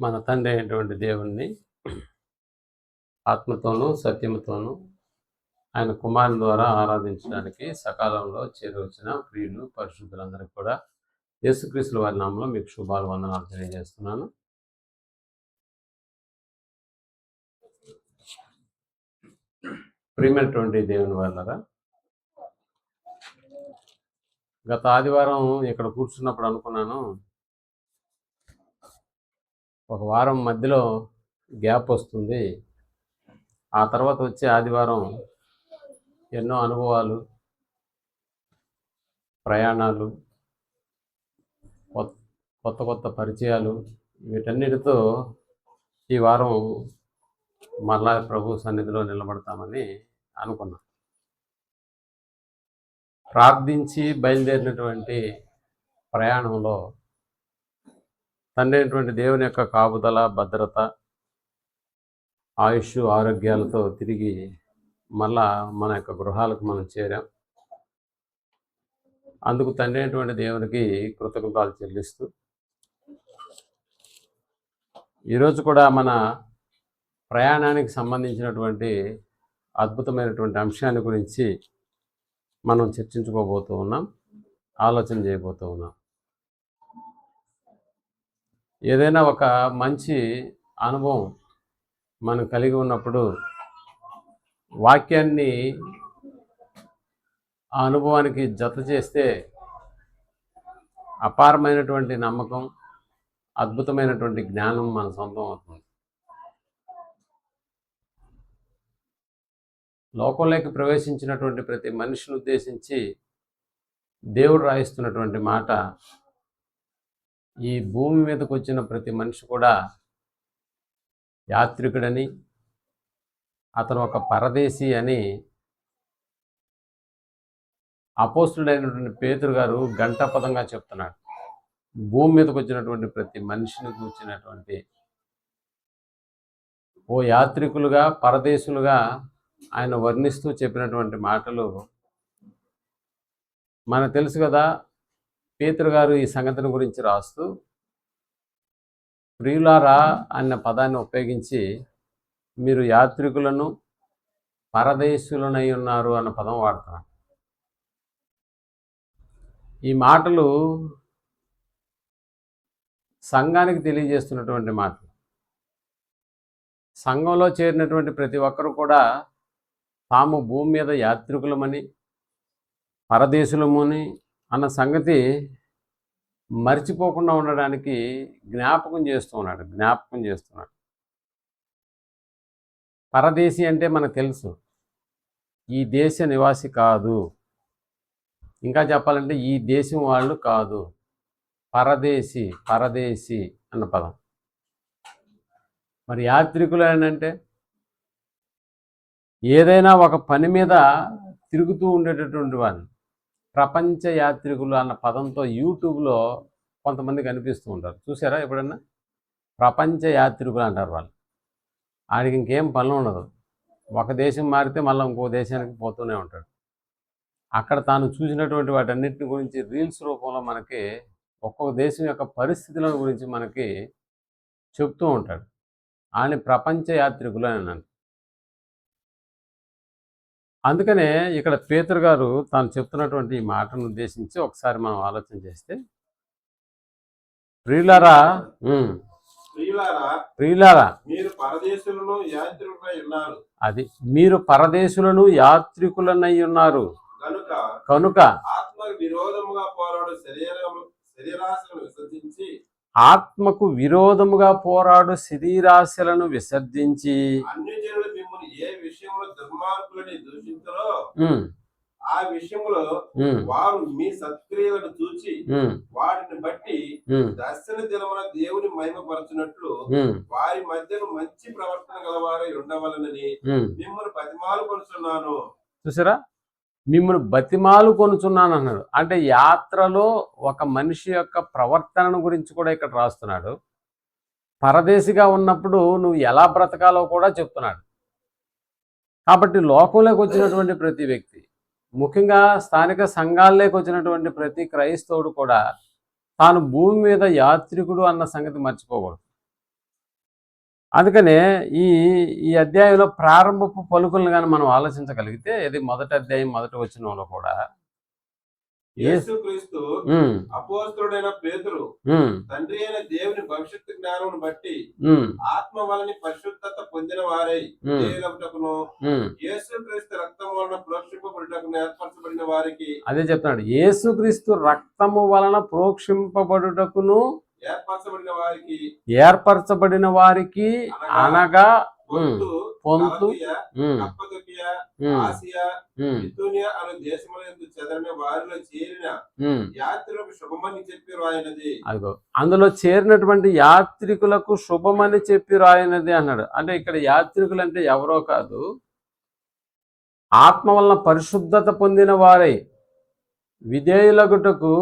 మన తండ్రి అయినటువంటి దేవుణ్ణి ఆత్మతోనూ సత్యముతోనూ ఆయన కుమారుని ద్వారా ఆరాధించడానికి సకాలంలో చేరవచ్చిన ప్రియులు పరిశుద్ధులందరికీ కూడా యేసుక్రీస్తుల వారి నామంలో మీకు శుభాలు వందనాలు తెలియజేస్తున్నాను. ప్రియమైనటువంటి దేవుని వాళ్ళరా, గత ఆదివారం ఇక్కడ కూర్చున్నప్పుడు అనుకున్నాను, ఒక వారం మధ్యలో గ్యాప్ వస్తుంది, ఆ తర్వాత వచ్చే ఆదివారం ఎన్నో అనుభవాలు, ప్రయాణాలు, కొత్త కొత్త పరిచయాలు, వీటన్నిటితో ఈ వారం మరలా ప్రభు సన్నిధిలో నిలబడతామని అనుకున్నాం. ప్రార్థించి బయలుదేరినటువంటి ప్రయాణంలో తండ్రి అయినటువంటి దేవుని యొక్క కాపుదల, భద్రత, ఆయుష్, ఆరోగ్యాలతో తిరిగి మళ్ళా మన యొక్క గృహాలకు మనం చేరాం. అందుకు తండ్రి అయినటువంటి దేవునికి కృతజ్ఞతలు చెల్లిస్తూ ఈరోజు కూడా మన ప్రయాణానికి సంబంధించినటువంటి అద్భుతమైనటువంటి అంశాన్ని గురించి మనం చర్చించుకోబోతూ ఉన్నాం, ఆలోచన చేయబోతూ ఉన్నాం. ఏదైనా ఒక మంచి అనుభవం మనం కలిగి ఉన్నప్పుడు వాక్యాన్ని ఆ అనుభవానికి జత చేస్తే అపారమైనటువంటి నమ్మకం, అద్భుతమైనటువంటి జ్ఞానం మన సొంతం అవుతుంది. లోకంలోకి ప్రవేశించినటువంటి ప్రతి మనిషిని ఉద్దేశించి దేవుడు రాయిస్తున్నటువంటి మాట, ఈ భూమి మీదకి వచ్చిన ప్రతి మనిషి కూడా యాత్రికుడని, అతను ఒక పరదేశి అని అపోస్తుడైనటువంటి పేతురు గారు గంటాపదంగా చెప్తున్నాడు. భూమి మీదకి వచ్చినటువంటి ప్రతి మనిషిని కూర్చున్నటువంటి ఓ యాత్రికులుగా, పరదేశులుగా ఆయన వర్ణిస్తూ చెప్పినటువంటి మాటలు మనకు తెలుసు కదా. పేతురు గారు ఈ సంగతిని గురించి రాస్తూ ప్రియులారా అన్న పదాన్ని ఉపయోగించి మీరు యాత్రికులను, పరదేశులనై ఉన్నారు అన్న పదం వాడుతున్నారు. ఈ మాటలు సంఘానికి తెలియజేస్తున్నటువంటి మాటలు. సంఘంలో చేరినటువంటి ప్రతి ఒక్కరు కూడా తాము భూమి మీద యాత్రికులమని, పరదేశులమని అన్న సంగతి మర్చిపోకుండా ఉండడానికి జ్ఞాపకం చేస్తున్నాడు. పరదేశి అంటే మనకు తెలుసు, ఈ దేశ నివాసి కాదు, ఇంకా చెప్పాలంటే ఈ దేశం వాళ్ళు కాదు. పరదేశి అన్న పదం. మరి యాత్రికులు అంటే ఏదైనా ఒక పని మీద తిరుగుతూ ఉండేటటువంటి వాళ్ళు. ప్రపంచ యాత్రికులు అన్న పదంతో యూట్యూబ్లో కొంతమంది కనిపిస్తూ ఉంటారు, చూసారా ఎప్పుడన్నా? ప్రపంచ యాత్రికులు అంటారు వాళ్ళు. ఆయనకి ఇంకేం పనులు ఉండదు, ఒక దేశం మారితే మళ్ళీ ఇంకో దేశానికి పోతూనే ఉంటాడు. అక్కడ తాను చూసినటువంటి వాటన్నిటిని గురించి రీల్స్ రూపంలో మనకి ఒక్కొక్క దేశం యొక్క పరిస్థితుల గురించి మనకి చెప్తూ ఉంటాడు. ఆయన ప్రపంచ యాత్రికులు అని అన్నాను. అందుకనే ఇక్కడ పేతురు గారు తాను చెప్తున్నటువంటి ఈ మాటను ఉద్దేశించి ఒకసారి మనం ఆలోచన చేస్తే, ప్రియులారా మీరు పరదేశులను యాత్రికులై ఉన్నారు. అది మీరు పరదేశులను యాత్రికులనై ఉన్నారు కనుక ఆత్మకు విరోధముగా పోరాడు శరీరాశలను విసర్జించి అన్ని జనులు మిమ్మల్ని ఏ విషయంలో దుర్మార్గులని దూషించారో ఆ విషయంలో వారు మీ సత్క్రియలను చూచి వాటిని బట్టి దర్శన దినమున దేవుని మహిమపరచునట్లు వారి మధ్యలో మంచి ప్రవర్తన గలవారై ఉండవలనని మిమ్మల్ని బతిమాలుకొనుచున్నాను. చూసారా, మిమ్మల్ని బతిమాలుకొనుచున్నాను అన్నాడు. అంటే యాత్రలో ఒక మనిషి యొక్క ప్రవర్తనను గురించి కూడా ఇక్కడ రాస్తున్నాడు. పరదేశిగా ఉన్నప్పుడు నువ్వు ఎలా బ్రతకాలో కూడా చెప్తున్నాడు. కాబట్టి లోకంలోకి వచ్చినటువంటి ప్రతి వ్యక్తి, ముఖ్యంగా స్థానిక సంఘాల్లోకి వచ్చినటువంటి ప్రతి క్రైస్తవుడు కూడా తాను భూమి మీద యాత్రికుడు అన్న సంగతి మర్చిపోకూడదు. అందుకనే ఈ ఈ అధ్యాయంలో ప్రారంభపు పలుకులను కానీ మనం ఆలోచించగలిగితే ఇది మొదటి అధ్యాయం మొదటి వచనంలో కూడా యేసుక్రీస్తు అపోస్తలుడైన పేతురు తండ్రి అయిన దేవుని భవిష్యత్తు జ్ఞానం బట్టి ఆత్మ వలని పరిశుద్ధత పొందిన వారై దేవులకును యేసుక్రీస్తు రక్తం వలన ప్రోక్షింపబడుటకును ఏర్పరచబడిన వారికి, అదే చెప్తున్నాడు, యేసుక్రీస్తు రక్తము వలన ప్రోక్షింపబడుటకును ఏర్పరచబడిన వారికి అనగా పొంతు ఆసియా బితూనియా అనే దేశములందు చెదరిన వారిలో చేరిన యాత్రికులకు శుభమని చెప్పి రాయినది. అదిగో అందులో చేరినటువంటి యాత్రికులకు శుభమని చెప్పి రాయినది అన్నాడు. అంటే ఇక్కడ యాత్రికులు అంటే ఎవరో కాదు, ఆత్మ వలన పరిశుద్ధత పొందిన వారై విధేయులగుటకు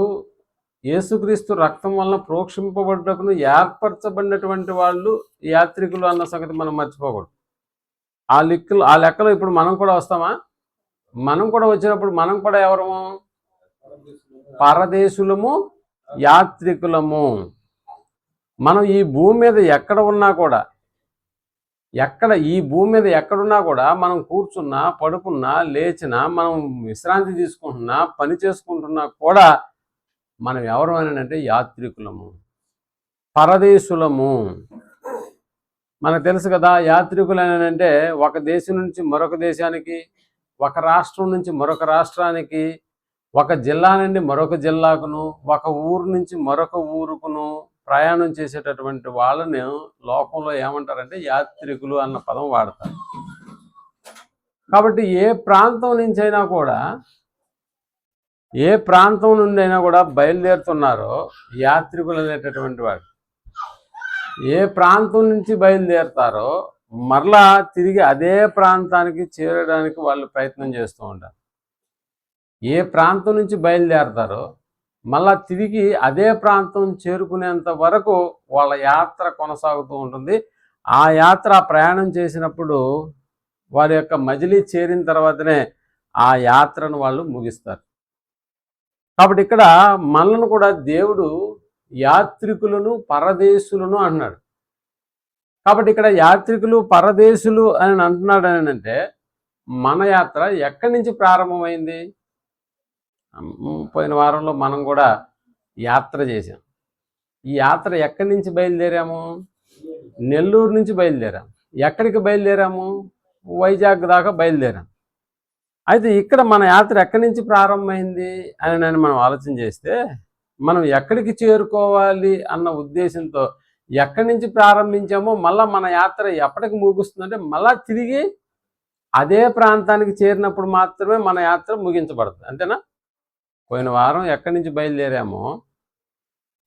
యేసుక్రీస్తు రక్తం వలన ప్రోక్షింపబడుటకును ఏర్పరచబడినటువంటి వాళ్ళు యాత్రికులు అన్న సంగతి మనం మర్చిపోకూడదు. ఆ లెక్కలో ఇప్పుడు మనం కూడా వస్తామా? మనం కూడా వచ్చినప్పుడు మనం కూడా ఎవరము? పరదేశులము, యాత్రికులము. మనం ఈ భూమి మీద ఎక్కడ ఉన్నా కూడా, ఈ భూమి మీద ఎక్కడున్నా కూడా, మనం కూర్చున్నా, పడుకున్నా, లేచినా, మనం విశ్రాంతి తీసుకుంటున్నా, పని చేసుకుంటున్నా కూడా మనం ఎవరు అని అంటే యాత్రికులము, పరదేశులము. మనకు తెలుసు కదా, యాత్రికులు అని అంటే ఒక దేశం నుంచి మరొక దేశానికి, ఒక రాష్ట్రం నుంచి మరొక రాష్ట్రానికి, ఒక జిల్లా నుండి మరొక జిల్లాకును, ఒక ఊరు నుంచి మరొక ఊరుకును ప్రయాణం చేసేటటువంటి వాళ్ళని లోకంలో ఏమంటారంటే యాత్రికులు అన్న పదం వాడతారు. కాబట్టి ఏ ప్రాంతం నుంచి అయినా కూడా, ఏ ప్రాంతం నుండి అయినా కూడా బయలుదేరుతున్నారో యాత్రికులు అనేటటువంటి వాడు. ఏ ప్రాంతం నుంచి బయలుదేరుతారో మరలా తిరిగి అదే ప్రాంతానికి చేరడానికి వాళ్ళు ప్రయత్నం చేస్తూ ఉంటారు. ఏ ప్రాంతం నుంచి బయలుదేరతారో మళ్ళా తిరిగి అదే ప్రాంతం చేరుకునేంత వరకు వాళ్ళ యాత్ర కొనసాగుతూ ఉంటుంది. ఆ యాత్ర ప్రయాణం చేసినప్పుడు వారి యొక్క మజిలీ చేరిన తర్వాతనే ఆ యాత్రను వాళ్ళు ముగిస్తారు. కాబట్టి ఇక్కడ మనల్ని కూడా దేవుడు యాత్రికులను, పరదేశులను అన్నాడు. కాబట్టి ఇక్కడ యాత్రికులు, పరదేశులు అని అంటున్నాడు. అని అంటే మన యాత్ర ఎక్కడి నుంచి ప్రారంభమైంది? పోయిన వారంలో మనం కూడా యాత్ర చేసాం. ఈ యాత్ర ఎక్కడి నుంచి బయలుదేరాము? నెల్లూరు నుంచి బయలుదేరాము. ఎక్కడికి బయలుదేరాము? వైజాగ్ దాకా బయలుదేరాం. అయితే ఇక్కడ మన యాత్ర ఎక్కడి నుంచి ప్రారంభమైంది అని మనం ఆలోచన చేస్తే, మనం ఎక్కడికి చేరుకోవాలి అన్న ఉద్దేశంతో ఎక్కడి నుంచి ప్రారంభించామో మళ్ళీ మన యాత్ర ఎప్పటికి ముగుస్తుందంటే మళ్ళా తిరిగి అదే ప్రాంతానికి చేరినప్పుడు మాత్రమే మన యాత్ర ముగించబడుతుంది. అంతేనా? పోయిన వారం ఎక్కడి నుంచి బయలుదేరామో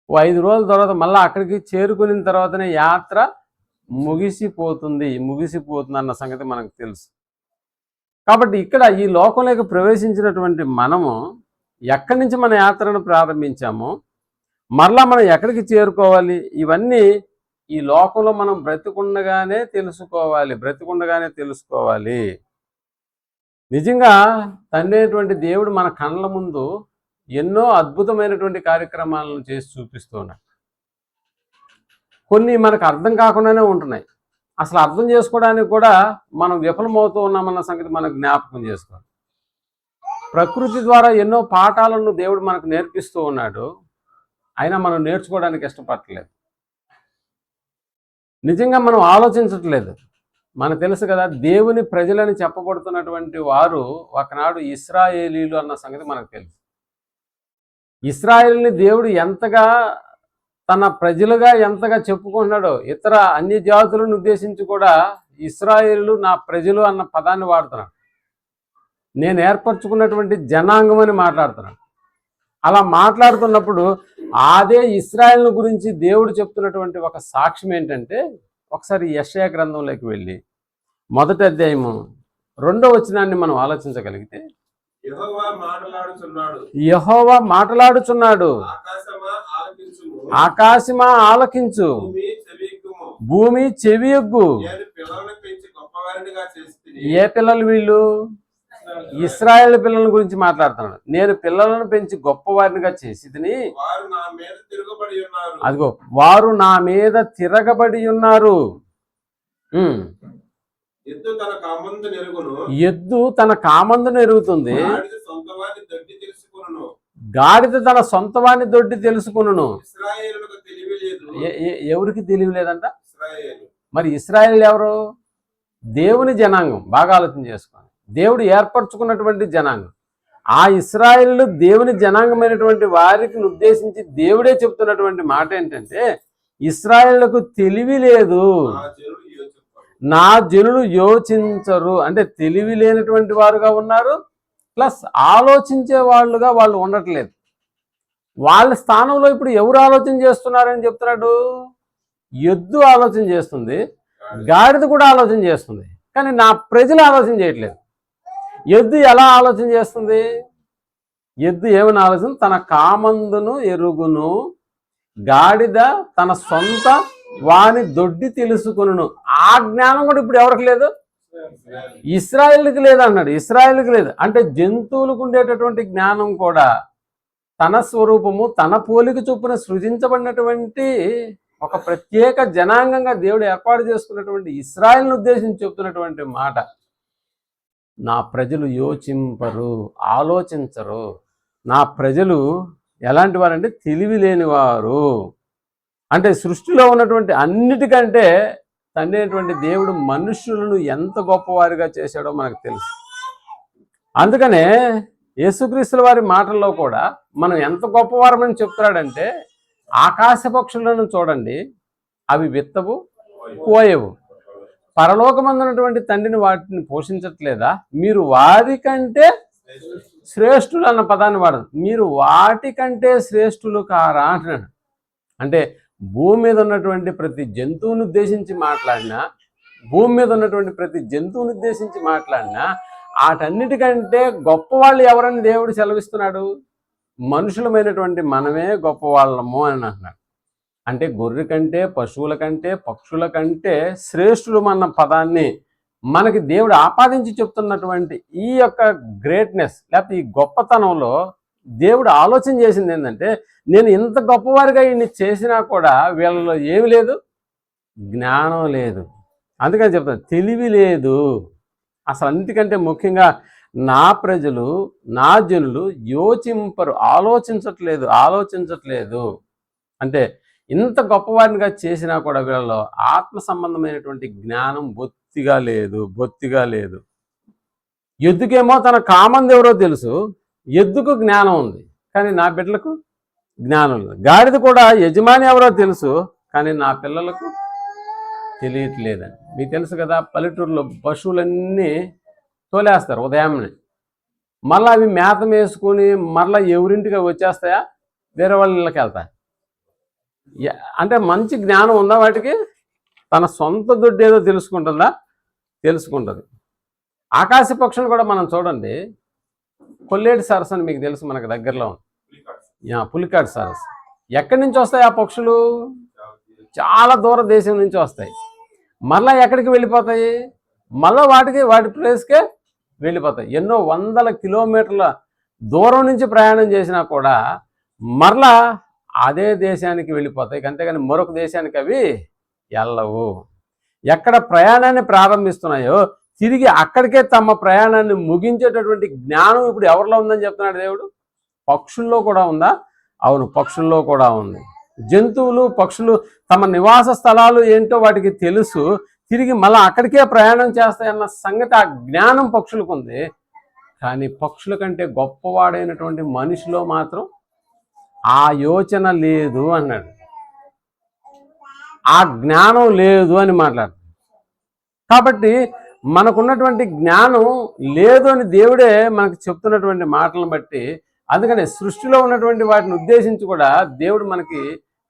5 రోజుల తర్వాత మళ్ళీ అక్కడికి చేరుకున్న తర్వాతనే యాత్ర ముగిసిపోతుంది అన్న సంగతి మనకు తెలుసు. కాబట్టి ఇక్కడ ఈ లోకంలోకి ప్రవేశించినటువంటి మనము ఎక్కడి నుంచి మన యాత్రను ప్రారంభించామో మరలా మనం ఎక్కడికి చేరుకోవాలి, ఇవన్నీ ఈ లోకంలో మనం బ్రతికుండగానే తెలుసుకోవాలి. నిజంగా తండ్రి దేవుడు మన కళ్ళ ముందు ఎన్నో అద్భుతమైనటువంటి కార్యక్రమాలను చేసి చూపిస్తూ ఉన్నాడు. కొన్ని మనకు అర్థం కాకుండానే ఉంటున్నాయి. అసలు అర్థం చేసుకోవడానికి కూడా మనం విఫలమవుతూ ఉన్నామన్న సంగతి మనకు జ్ఞాపకం చేసుకోవాలి. ప్రకృతి ద్వారా ఎన్నో పాఠాలను దేవుడు మనకు నేర్పిస్తూ ఉన్నాడు. అయినా మనం నేర్చుకోవడానికి ఇష్టపడట్లేదు. నిజంగా మనం ఆలోచించట్లేదు. మనకు తెలుసు కదా, దేవుని ప్రజలని చెప్పబడుతున్నటువంటి వారు ఒకనాడు ఇశ్రాయేలీలు అన్న సంగతి మనకు తెలుసు. ఇశ్రాయేలుని దేవుడు ఎంతగా తన ప్రజలుగా ఎంతగా చెప్పుకుంటున్నాడో, ఇతర అన్ని జాతులను ఉద్దేశించి కూడా ఇశ్రాయేలు నా ప్రజలు అన్న పదాన్ని వాడుతున్నాడు. నేను ఏర్పరచుకున్నటువంటి జనాంగం అని మాట్లాడుతున్నాడు. అలా మాట్లాడుతున్నప్పుడు అదే ఇశ్రాయేలు గురించి దేవుడు చెప్తున్నటువంటి ఒక సాక్ష్యం ఏంటంటే, ఒకసారి యెషయా గ్రంథంలోకి వెళ్ళి 1వ అధ్యాయము 2వ వచనాన్ని మనం ఆలోచించగలిగితే, యెహోవా మాట్లాడుచున్నాడు, ఆకాశమా ఆలకించు, భూమి చెవియొగ్గు. ఏ పిల్లలు వీళ్ళు? ఇశ్రాయేలు పిల్లల గురించి మాట్లాడుతున్నాడు. నేను పిల్లలను పెంచి గొప్పవారినిగా చేసి అదిగో వారు నా మీద తిరగబడి ఉన్నారు. ఎద్దు తన కామందు నెరుగును, ఎద్దు తన కామందును ఎరుగుతుంది, గాడిద సొంతవాని దొడ్డి తెలుసుకొనును, గాడిద తన సొంతవాని దొడ్డి తెలుసుకును. ఇశ్రాయేలులకు తెలివి లేదు. ఎవరికి తెలివి లేదంట? ఇశ్రాయేలు. మరి ఇశ్రాయేలు ఎవరు? దేవుని జనాంగం. బాగా ఆలోచన చేసుకోండి. దేవుడు ఏర్పరచుకున్నటువంటి జనాంగం. ఆ ఇశ్రాయేలు దేవుని జనాంగమైనటువంటి వారికి ఉద్దేశించి దేవుడే చెప్తున్నటువంటి మాట ఏంటంటే, ఇశ్రాయేలులకు తెలివి లేదు, నా జనులు యోచింపరు. నా జనులు యోచించరు. అంటే తెలివి లేనటువంటి వారుగా ఉన్నారు, ప్లస్ ఆలోచించే వాళ్ళుగా వాళ్ళు ఉండట్లేదు. వాళ్ళ స్థానంలో ఇప్పుడు ఎవరు ఆలోచన చేస్తున్నారని చెప్తున్నాడు? ఎద్దు ఆలోచన చేస్తుంది, గాడిద కూడా ఆలోచన చేస్తుంది, కానీ నా ప్రజలు ఆలోచన చేయట్లేదు. ఎద్దు ఎలా ఆలోచన చేస్తుంది? ఎద్దు ఏమని ఆలోచన? తన కామందును ఎరుగును, గాడిద తన సొంత వాని దొడ్డి తెలుసుకును. ఆ జ్ఞానం కూడా ఇప్పుడు ఎవరికి లేదు? ఇశ్రాయేలుకి లేదు అన్నాడు. ఇశ్రాయేలుకి లేదు అంటే జంతువులకు ఉండేటటువంటి జ్ఞానం కూడా తన స్వరూపము తన పోలిక చొప్పున సృజించబడినటువంటి ఒక ప్రత్యేక జనాంగంగా దేవుడు ఏర్పాటు చేసుకున్నటువంటి ఇశ్రాయేలును ఉద్దేశించి చెప్తున్నటువంటి మాట, నా ప్రజలు యోచింపరు, ఆలోచించరు. నా ప్రజలు ఎలాంటి వారంటే తెలివి లేనివారు. అంటే సృష్టిలో ఉన్నటువంటి అన్నిటికంటే తండ్రి అయినటువంటి దేవుడు మనుష్యులను ఎంత గొప్పవారిగా చేశాడో మనకు తెలుసు. అందుకనే యేసుక్రీస్తుల వారి మాటల్లో కూడా మనం ఎంత గొప్పవారమని చెప్తున్నాడంటే, ఆకాశ పక్షులను చూడండి, అవి విత్తవు కోయవు, పరలోకమందున్నటువంటి తండ్రిని వాటిని పోషించట్లేదా? మీరు వారికంటే శ్రేష్ఠులు అన్న పదాన్ని వాడదు, మీరు వాటికంటే శ్రేష్ఠులు కారా అంటున్నాడు. అంటే భూమి మీద ఉన్నటువంటి ప్రతి జంతువుని ఉద్దేశించి మాట్లాడినా, భూమి మీద ఉన్నటువంటి ప్రతి జంతువుని ఉద్దేశించి మాట్లాడినా, వాటన్నిటికంటే గొప్పవాళ్ళు ఎవరని దేవుడు సెలవిస్తున్నాడు? మనుషులమైనటువంటి మనమే గొప్పవాళ్ళము అని అంటున్నాడు. అంటే గొర్రె కంటే, పశువుల కంటే, పక్షుల కంటే శ్రేష్ఠులు అన్న పదాన్ని మనకి దేవుడు ఆపాదించి చెప్తున్నటువంటి ఈ యొక్క గ్రేట్నెస్, లేకపోతే ఈ గొప్పతనంలో దేవుడు ఆలోచన చేసింది ఏంటంటే, నేను ఇంత గొప్పవారిగా ఈయన్ని చేసినా కూడా వీళ్ళలో ఏమి లేదు? జ్ఞానం లేదు. అందుకని చెప్తాను, తెలివి లేదు. అసలు అన్నిటికంటే ముఖ్యంగా నా ప్రజలు, నా జనులు యోచింపరు, ఆలోచించట్లేదు. అంటే ఇంత గొప్పవారినిగా చేసినా కూడా వీళ్ళలో ఆత్మ సంబంధమైనటువంటి జ్ఞానం బొత్తిగా లేదు. ఎద్దుకేమో తన కామంది ఎవరో తెలుసు, ఎద్దుకు జ్ఞానం ఉంది, కానీ నా బిడ్డలకు జ్ఞానం లేదు. గాడిద కూడా యజమాని ఎవరో తెలుసు, కానీ నా పిల్లలకు తెలియట్లేదని. మీకు తెలుసు కదా, పల్లెటూరులో పశువులన్నీ తోలేస్తారు ఉదయాన్నే, మళ్ళీ అవి మేత వేసుకుని మళ్ళీ ఎవరింటికి వచ్చేస్తాయా? వేరే వాళ్ళ ఇళ్ళకి వెళ్తాయి. అంటే మంచి జ్ఞానం ఉందా వాటికి? తన సొంత దొడ్డు ఏదో తెలుసుకుంటుందా? తెలుసుకుంటుంది. ఆకాశ పక్షులు కూడా మనం చూడండి, కొల్లేటి సరస్సు అని మీకు తెలుసు, మనకు దగ్గరలో ఉంది, పులికాటి సరస్సు. ఎక్కడి నుంచి వస్తాయి ఆ పక్షులు? చాలా దూర దేశం నుంచి వస్తాయి. మళ్ళీ ఎక్కడికి వెళ్ళిపోతాయి? మళ్ళీ వాటి ప్లేస్కే వెళ్ళిపోతాయి. ఎన్నో వందల కిలోమీటర్ల దూరం నుంచి ప్రయాణం చేసినా కూడా మరలా అదే దేశానికి వెళ్ళిపోతాయి, అంతేగాని మరొక దేశానికి అవి వెళ్ళవు. ఎక్కడ ప్రయాణాన్ని ప్రారంభిస్తున్నాయో తిరిగి అక్కడికే తమ ప్రయాణాన్ని ముగించేటటువంటి జ్ఞానం ఇప్పుడు ఎవరిలో ఉందని చెప్తున్నాడు దేవుడు. పక్షుల్లో కూడా ఉందా? అవును, పక్షుల్లో కూడా ఉంది. జంతువులు, పక్షులు తమ నివాస స్థలాలు ఏంటో వాటికి తెలుసు, తిరిగి మళ్ళీ అక్కడికే ప్రయాణం చేస్తాయన్న సంగతి ఆ జ్ఞానం పక్షులకు ఉంది. కానీ పక్షుల కంటే గొప్పవాడైనటువంటి మనిషిలో మాత్రం ఆ యోచన లేదు అన్నాడు, ఆ జ్ఞానం లేదు అని మాట్లాడు. కాబట్టి మనకున్నటువంటి జ్ఞానం లేదు అని దేవుడే మనకు చెప్తున్నటువంటి మాటలను బట్టి, అందుకనే సృష్టిలో ఉన్నటువంటి వాటిని ఉద్దేశించి కూడా దేవుడు మనకి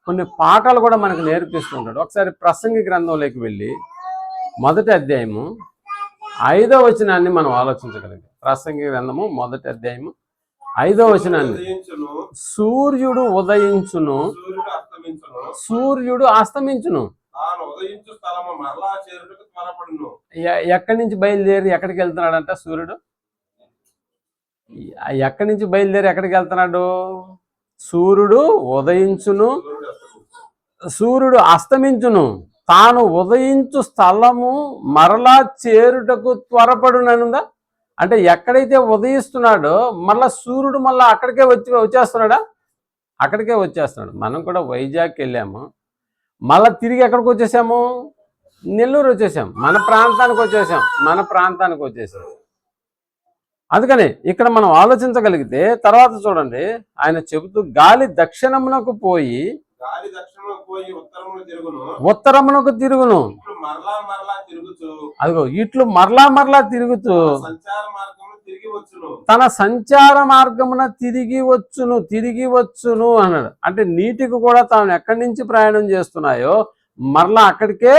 కొన్ని పాఠాలు కూడా మనకు నేర్పిస్తుంటాడు. ఒకసారి ప్రసంగి గ్రంథంలోకి వెళ్ళి 1వ అధ్యాయము 5వ వచనాన్ని మనం ఆలోచించగలిగాం. ప్రసంగి గ్రంథము 1వ అధ్యాయము 5వ వచనాన్ని, సూర్యుడు ఉదయించును, సూర్యుడు అస్తమించును. ఎక్కడి నుంచి బయలుదేరి ఎక్కడికి వెళ్తున్నాడంట సూర్యుడు? ఎక్కడి నుంచి బయలుదేరి ఎక్కడికి వెళ్తున్నాడు? సూర్యుడు ఉదయించును, సూర్యుడు అస్తమించును, తాను ఉదయించు స్థలము మరలా చేరుటకు త్వరపడుననుందా. అంటే ఎక్కడైతే ఉదయిస్తున్నాడో మళ్ళా సూర్యుడు మళ్ళీ అక్కడికే వచ్చేస్తున్నాడా, అక్కడికే వచ్చేస్తున్నాడు. మనం కూడా వైజాగ్కి వెళ్ళాము, మళ్ళీ తిరిగి ఎక్కడికి వచ్చేసాము, నెల్లూరు వచ్చేసాం, మన ప్రాంతానికి వచ్చేసాం. అందుకని ఇక్కడ మనం ఆలోచించగలిగితే తర్వాత చూడండి, ఆయన చెబుతూ గాలి దక్షిణమునకు పోయి ఉత్తరమునకు తిరుగును, అదిగో ఇట్లు మరలా తిరుగుతూ తన సంచార మార్గమున తిరిగి వచ్చును అన్నాడు. అంటే నీటికి కూడా తాను ఎక్కడి నుంచి ప్రయాణం చేస్తున్నాయో మరలా అక్కడికే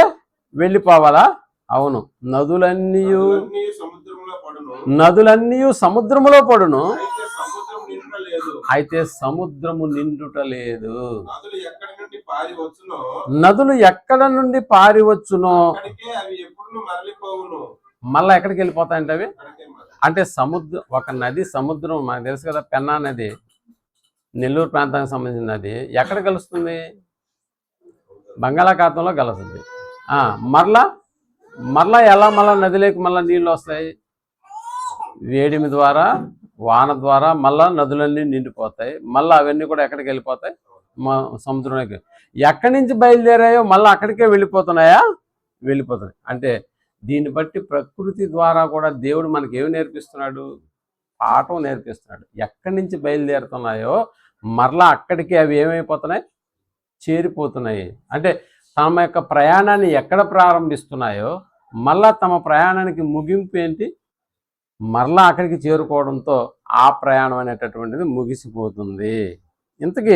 వెళ్ళిపోవాలా. అవును, నదులన్నీ సముద్రములో పడును, అయితే సముద్రము నిండుట లేదు. నదులు ఎక్కడ నుండి పారి వచ్చునో మళ్ళా ఎక్కడికి వెళ్ళిపోతాయంటే అవి. అంటే ఒక నది సముద్రం మనకు తెలుసు కదా, పెన్నా నది నెల్లూరు ప్రాంతానికి సంబంధించిన నది ఎక్కడ కలుస్తుంది, బంగాళాఖాతంలో కలుస్తుంది. మరలా ఎలా మళ్ళా నదిలోకి మళ్ళీ నీళ్ళు వస్తాయి, వేడిమి ద్వారా వాన ద్వారా మళ్ళా నదులన్నీ నిండిపోతాయి. మళ్ళీ అవన్నీ కూడా ఎక్కడికి వెళ్ళిపోతాయి, సముద్రంలోకి. ఎక్కడి నుంచి బయలుదేరాయో మళ్ళీ అక్కడికే వెళ్ళిపోతున్నాయి. అంటే దీన్ని బట్టి ప్రకృతి ద్వారా కూడా దేవుడు మనకి ఏమి నేర్పిస్తున్నాడు, పాఠం నేర్పిస్తున్నాడు. ఎక్కడి నుంచి బయలుదేరుతున్నాయో మరలా అక్కడికి అవి ఏమైపోతున్నాయి, చేరిపోతున్నాయి. అంటే తమ యొక్క ప్రయాణాన్ని ఎక్కడ ప్రారంభిస్తున్నాయో మళ్ళా తమ ప్రయాణానికి ముగింపు ఏంటి, మరలా అక్కడికి చేరుకోవడంతో ఆ ప్రయాణం అనేటటువంటిది ముగిసిపోతుంది. ఇంతకీ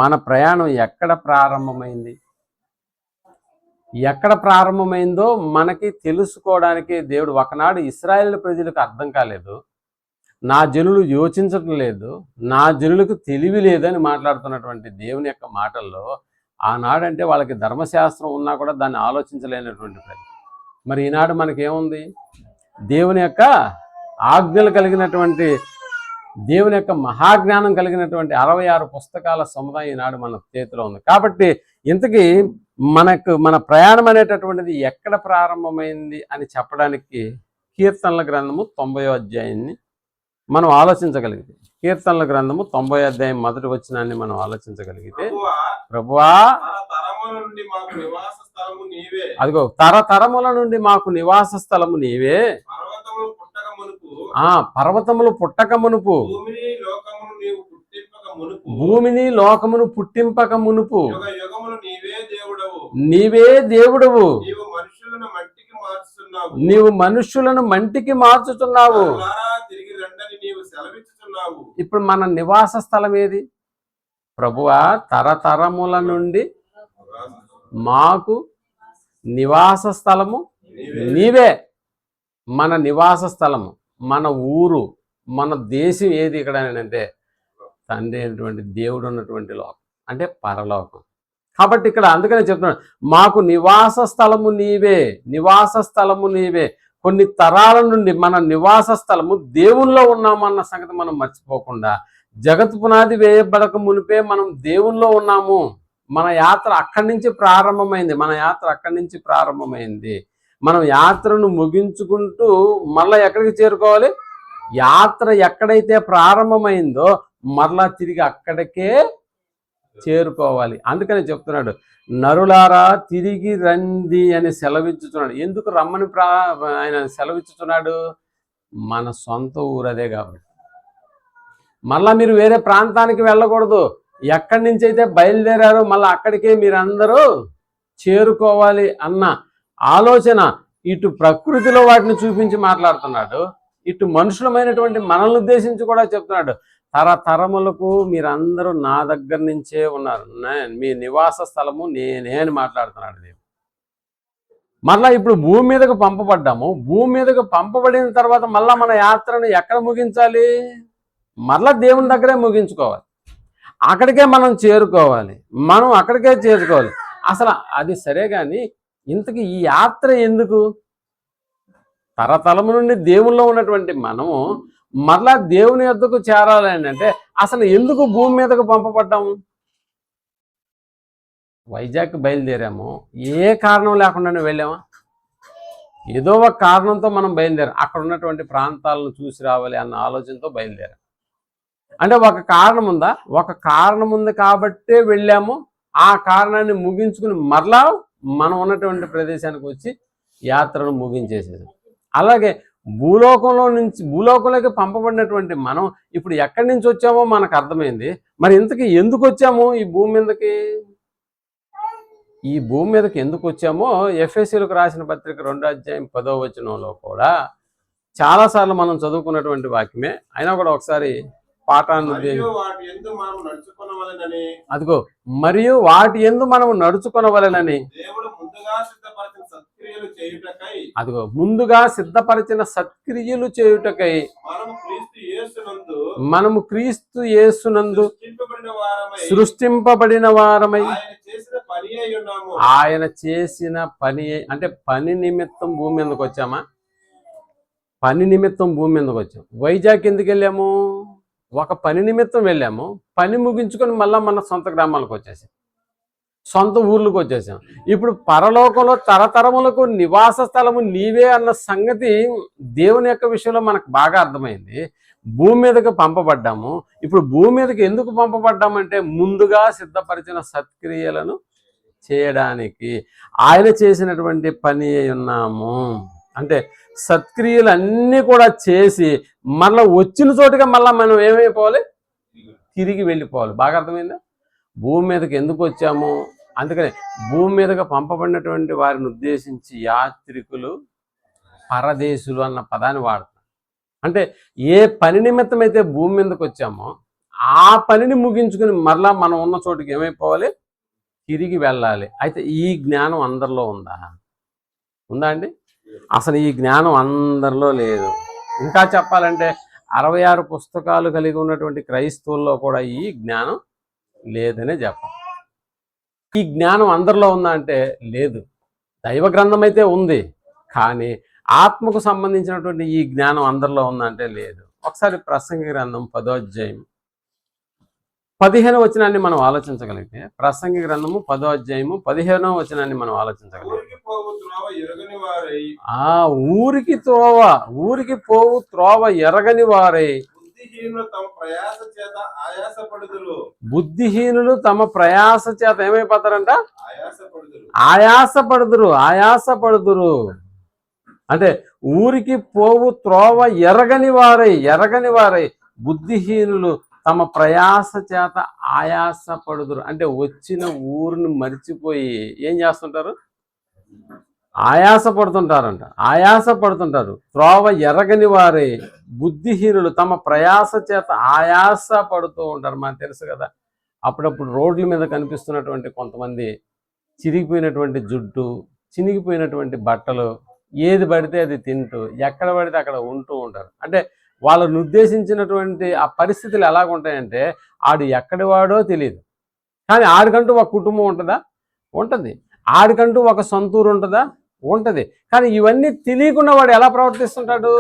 మన ప్రయాణం ఎక్కడ ప్రారంభమైందో మనకి తెలుసుకోవడానికి దేవుడు ఒకనాడు ఇశ్రాయేలు ప్రజలకు అర్థం కాలేదు, నా జనులు యోచించటం లేదు, నా జనులకు తెలివి లేదని మాట్లాడుతున్నటువంటి దేవుని యొక్క మాటల్లో ఆనాడంటే వాళ్ళకి ధర్మశాస్త్రం ఉన్నా కూడా దాన్ని ఆలోచించలేనటువంటి ప్రజలు. మరి ఈనాడు మనకేముంది, దేవుని యొక్క ఆజ్ఞలు కలిగినటువంటి, దేవుని యొక్క మహాజ్ఞానం కలిగినటువంటి 66 పుస్తకాల సముదాయం ఈనాడు మన చేతిలో ఉంది. కాబట్టి ఇంతకీ మన ప్రయాణం అనేటటువంటిది ఎక్కడ ప్రారంభమైంది అని చెప్పడానికి కీర్తనల గ్రంథము 90వ అధ్యాయాన్ని మనం ఆలోచించగలిగితే, కీర్తనల గ్రంథము 90వ అధ్యాయం మొదటి వచనాన్ని మనం ఆలోచించగలిగితే, ప్రభువా అదిగో తరతరముల నుండి మాకు నివాస స్థలము నీవే, పర్వతములు పుట్టక మునుపు, భూమిని లోకమును పుట్టింపక మునుపు నీవే దేవుడవు, నీవు మనుష్యులను మంటికి మార్చుతున్నావు. ఇప్పుడు మన నివాస స్థలం ఏది, ప్రభువా తరతరముల నుండి మాకు నివాస స్థలము నీవే. మన నివాస స్థలము, మన ఊరు, మన దేశం ఏది ఇక్కడ అంటే తండ్రి అయినటువంటి దేవుడు ఉన్నటువంటి లోకం, అంటే పరలోకం. కాబట్టి ఇక్కడ అందుకనే చెప్తున్నాడు, మాకు నివాస స్థలము నీవే. కొన్ని తరాల నుండి మన నివాస స్థలము దేవుల్లో ఉన్నామన్న సంగతి మనం మర్చిపోకుండా, జగత్ పునాది వేయబడక మునిపే మనం దేవుల్లో ఉన్నాము. మన యాత్ర అక్కడి నుంచి ప్రారంభమైంది. మనం యాత్రను ముగించుకుంటూ మళ్ళీ ఎక్కడికి చేరుకోవాలి, యాత్ర ఎక్కడైతే ప్రారంభమైందో మరలా తిరిగి అక్కడికే చేరుకోవాలి. అందుకని చెప్తున్నాడు, నరులారా తిరిగి రండి అని సెలవిచ్చుతున్నాడు. ఎందుకు రమ్మని ఆయన సెలవిచ్చుతున్నాడు, మన సొంత ఊరు అదే కాబట్టి. మళ్ళా మీరు వేరే ప్రాంతానికి వెళ్ళకూడదు, ఎక్కడి నుంచి అయితే బయలుదేరారో మళ్ళీ అక్కడికే మీరందరూ చేరుకోవాలి అన్న ఆలోచన ఇటు ప్రకృతిలో వాటిని చూపించి మాట్లాడుతున్నాడు, ఇటు మనుషులమైనటువంటి మనల్ని ఉద్దేశించి కూడా చెప్తున్నాడు, తరతరములకు మీరందరూ నా దగ్గర నుంచే ఉన్నారు, మీ నివాస స్థలము నేనే అని మాట్లాడుతున్నాడు దేవుడు. మళ్ళా ఇప్పుడు భూమి మీదకు పంపబడ్డాము, భూమి మీదకు పంపబడిన తర్వాత మళ్ళా మన యాత్రను ఎక్కడ ముగించాలి, మళ్ళా దేవుని దగ్గరే ముగించుకోవాలి, అక్కడికే మనం చేరుకోవాలి. అసలు అది సరే కానీ ఇంతకీ ఈ యాత్ర ఎందుకు, తరతలము నుండి దేవుల్లో ఉన్నటువంటి మనము మరలా దేవుని యొద్దకు చేరాలి అంటే అసలు ఎందుకు భూమి మీదకు పంపబడ్డాము? వైజాగ్ బయలుదేరాము, ఏ కారణం లేకుండానే వెళ్ళామా? ఏదో ఒక కారణంతో మనం బయలుదేరాం. అక్కడ ఉన్నటువంటి ప్రాంతాలను చూసి రావాలి అన్న ఆలోచనతో బయలుదేరాం. అంటే ఒక కారణం ఉందా? ఒక కారణం ఉంది కాబట్టే వెళ్ళాము. ఆ కారణాన్ని ముగించుకుని మరలా మనం ఉన్నటువంటి ప్రదేశానికి వచ్చి యాత్రను ముగించేసేసాం. అలాగే భూలోకంలోకి పంపబడినటువంటి మనం ఇప్పుడు ఎక్కడి నుంచి వచ్చామో మనకు అర్థమైంది. మరి ఇంతకీ ఎందుకు వచ్చాము ఈ భూమి మీదకి? ఈ భూమి మీదకి ఎందుకు వచ్చామో ఎఫెసీయులకు రాసిన పత్రిక 2వ అధ్యాయం 10వ వచనంలో కూడా చాలాసార్లు మనం చదువుకున్నటువంటి వాక్యమే. అయినా కూడా ఒకసారి పాఠాన్ని అదిగో, మరియు వాటి యందు మనము నడుచుకొనవలెనని అదిగో, ముందుగా సిద్ధపరిచిన సత్క్రియలు చేయుటకై మనము క్రీస్తు యేసునందు సృష్టింపబడిన వారమై ఆయన చేసిన పని, అంటే పని నిమిత్తం భూమి మీదకి వచ్చామా? పని నిమిత్తం భూమి మీదకి వచ్చాం. వైజాగ్ ఎందుకు వెళ్ళాము? ఒక పని నిమిత్తం వెళ్ళాము. పని ముగించుకొని మళ్ళీ మన సొంత గ్రామాలకు వచ్చేసాం, సొంత ఊర్లకు వచ్చేసాం. ఇప్పుడు పరలోకంలో తరతరములకు నివాస స్థలము నీవే అన్న సంగతి దేవుని యొక్క విషయంలో మనకు బాగా అర్థమైంది. భూమి మీదకి పంపబడ్డాము. ఇప్పుడు భూమి మీదకి ఎందుకు పంపబడ్డామంటే ముందుగా సిద్ధపరిచిన సత్క్రియలను చేయడానికి ఆయన చేసినటువంటి పని ఉన్నాము. అంటే సత్క్రియలు అన్నీ కూడా చేసి మళ్ళీ వచ్చిన చోటుగా మళ్ళీ మనం ఏమైపోవాలి? తిరిగి వెళ్ళిపోవాలి. బాగా అర్థమైందా? భూమి మీదకి ఎందుకు వచ్చాము? అందుకని భూమి మీదకి పంపబడినటువంటి వారిని ఉద్దేశించి యాత్రికులు, పరదేశులు అన్న పదాన్ని వాడతాం. అంటే ఏ పని నిమిత్తం అయితే భూమి మీదకి వచ్చామో ఆ పనిని ముగించుకుని మరలా మనం ఉన్న చోటుకి ఏమైపోవాలి? తిరిగి వెళ్ళాలి. అయితే ఈ జ్ఞానం అందరిలో ఉందా? ఉందా అండి? అసలు ఈ జ్ఞానం అందరిలో లేదు. ఇంకా చెప్పాలంటే 66 పుస్తకాలు కలిగి ఉన్నటువంటి క్రైస్తవుల్లో కూడా ఈ జ్ఞానం లేదనే చెప్పాలి. ఈ జ్ఞానం అందరిలో ఉందా అంటే లేదు. దైవ గ్రంథం అయితే ఉంది, కానీ ఆత్మకు సంబంధించినటువంటి ఈ జ్ఞానం అందరిలో ఉందంటే లేదు. ఒకసారి ప్రసంగి గ్రంథం 10వ అధ్యాయం 15వ వచనాన్ని మనం ఆలోచించగలిగితే, ప్రసంగి గ్రంథము 10వ అధ్యాయము 15వ వచనాన్ని మనం ఆలోచించగలిగితే, ఊరికి పోవు త్రోవ ఎరగని వారై బుద్ధిహీనులు తమ ప్రయాస చేత ఏమైపోతారంట? ఆయాసపడుదురు. అంటే ఊరికి పోవు త్రోవ ఎరగని వారై బుద్ధిహీనులు తమ ప్రయాస చేత ఆయాసపడుదురు. అంటే వచ్చిన ఊరిని మర్చిపోయి ఏం చేస్తుంటారు? ఆయాసపడుతుంటారు. త్రోవ ఎరగని వారే బుద్ధిహీనులు తమ ప్రయాస చేత ఆయాస పడుతూ ఉంటారు. మనకు తెలుసు కదా, అప్పుడప్పుడు రోడ్ల మీద కనిపిస్తున్నటువంటి కొంతమంది చిరిగిపోయినటువంటి జుట్టు, చినిగిపోయినటువంటి బట్టలు, ఏది పడితే అది తింటూ, ఎక్కడ పడితే అక్కడ ఉంటూ ఉంటారు. అంటే వాళ్ళను ఉద్దేశించినటువంటి ఆ పరిస్థితులు ఎలాగుంటాయంటే, ఆడు ఎక్కడి వాడో తెలియదు, కానీ ఆడికంటూ ఒక కుటుంబం ఉంటుందా? ఉంటుంది. ఆడికంటూ ఒక సొంతూరు ఉంటుందా? ఉంటుంది. కానీ ఇవన్నీ తెలియకుండా వాడు ఎలా ప్రవర్తిస్తుంటాడు?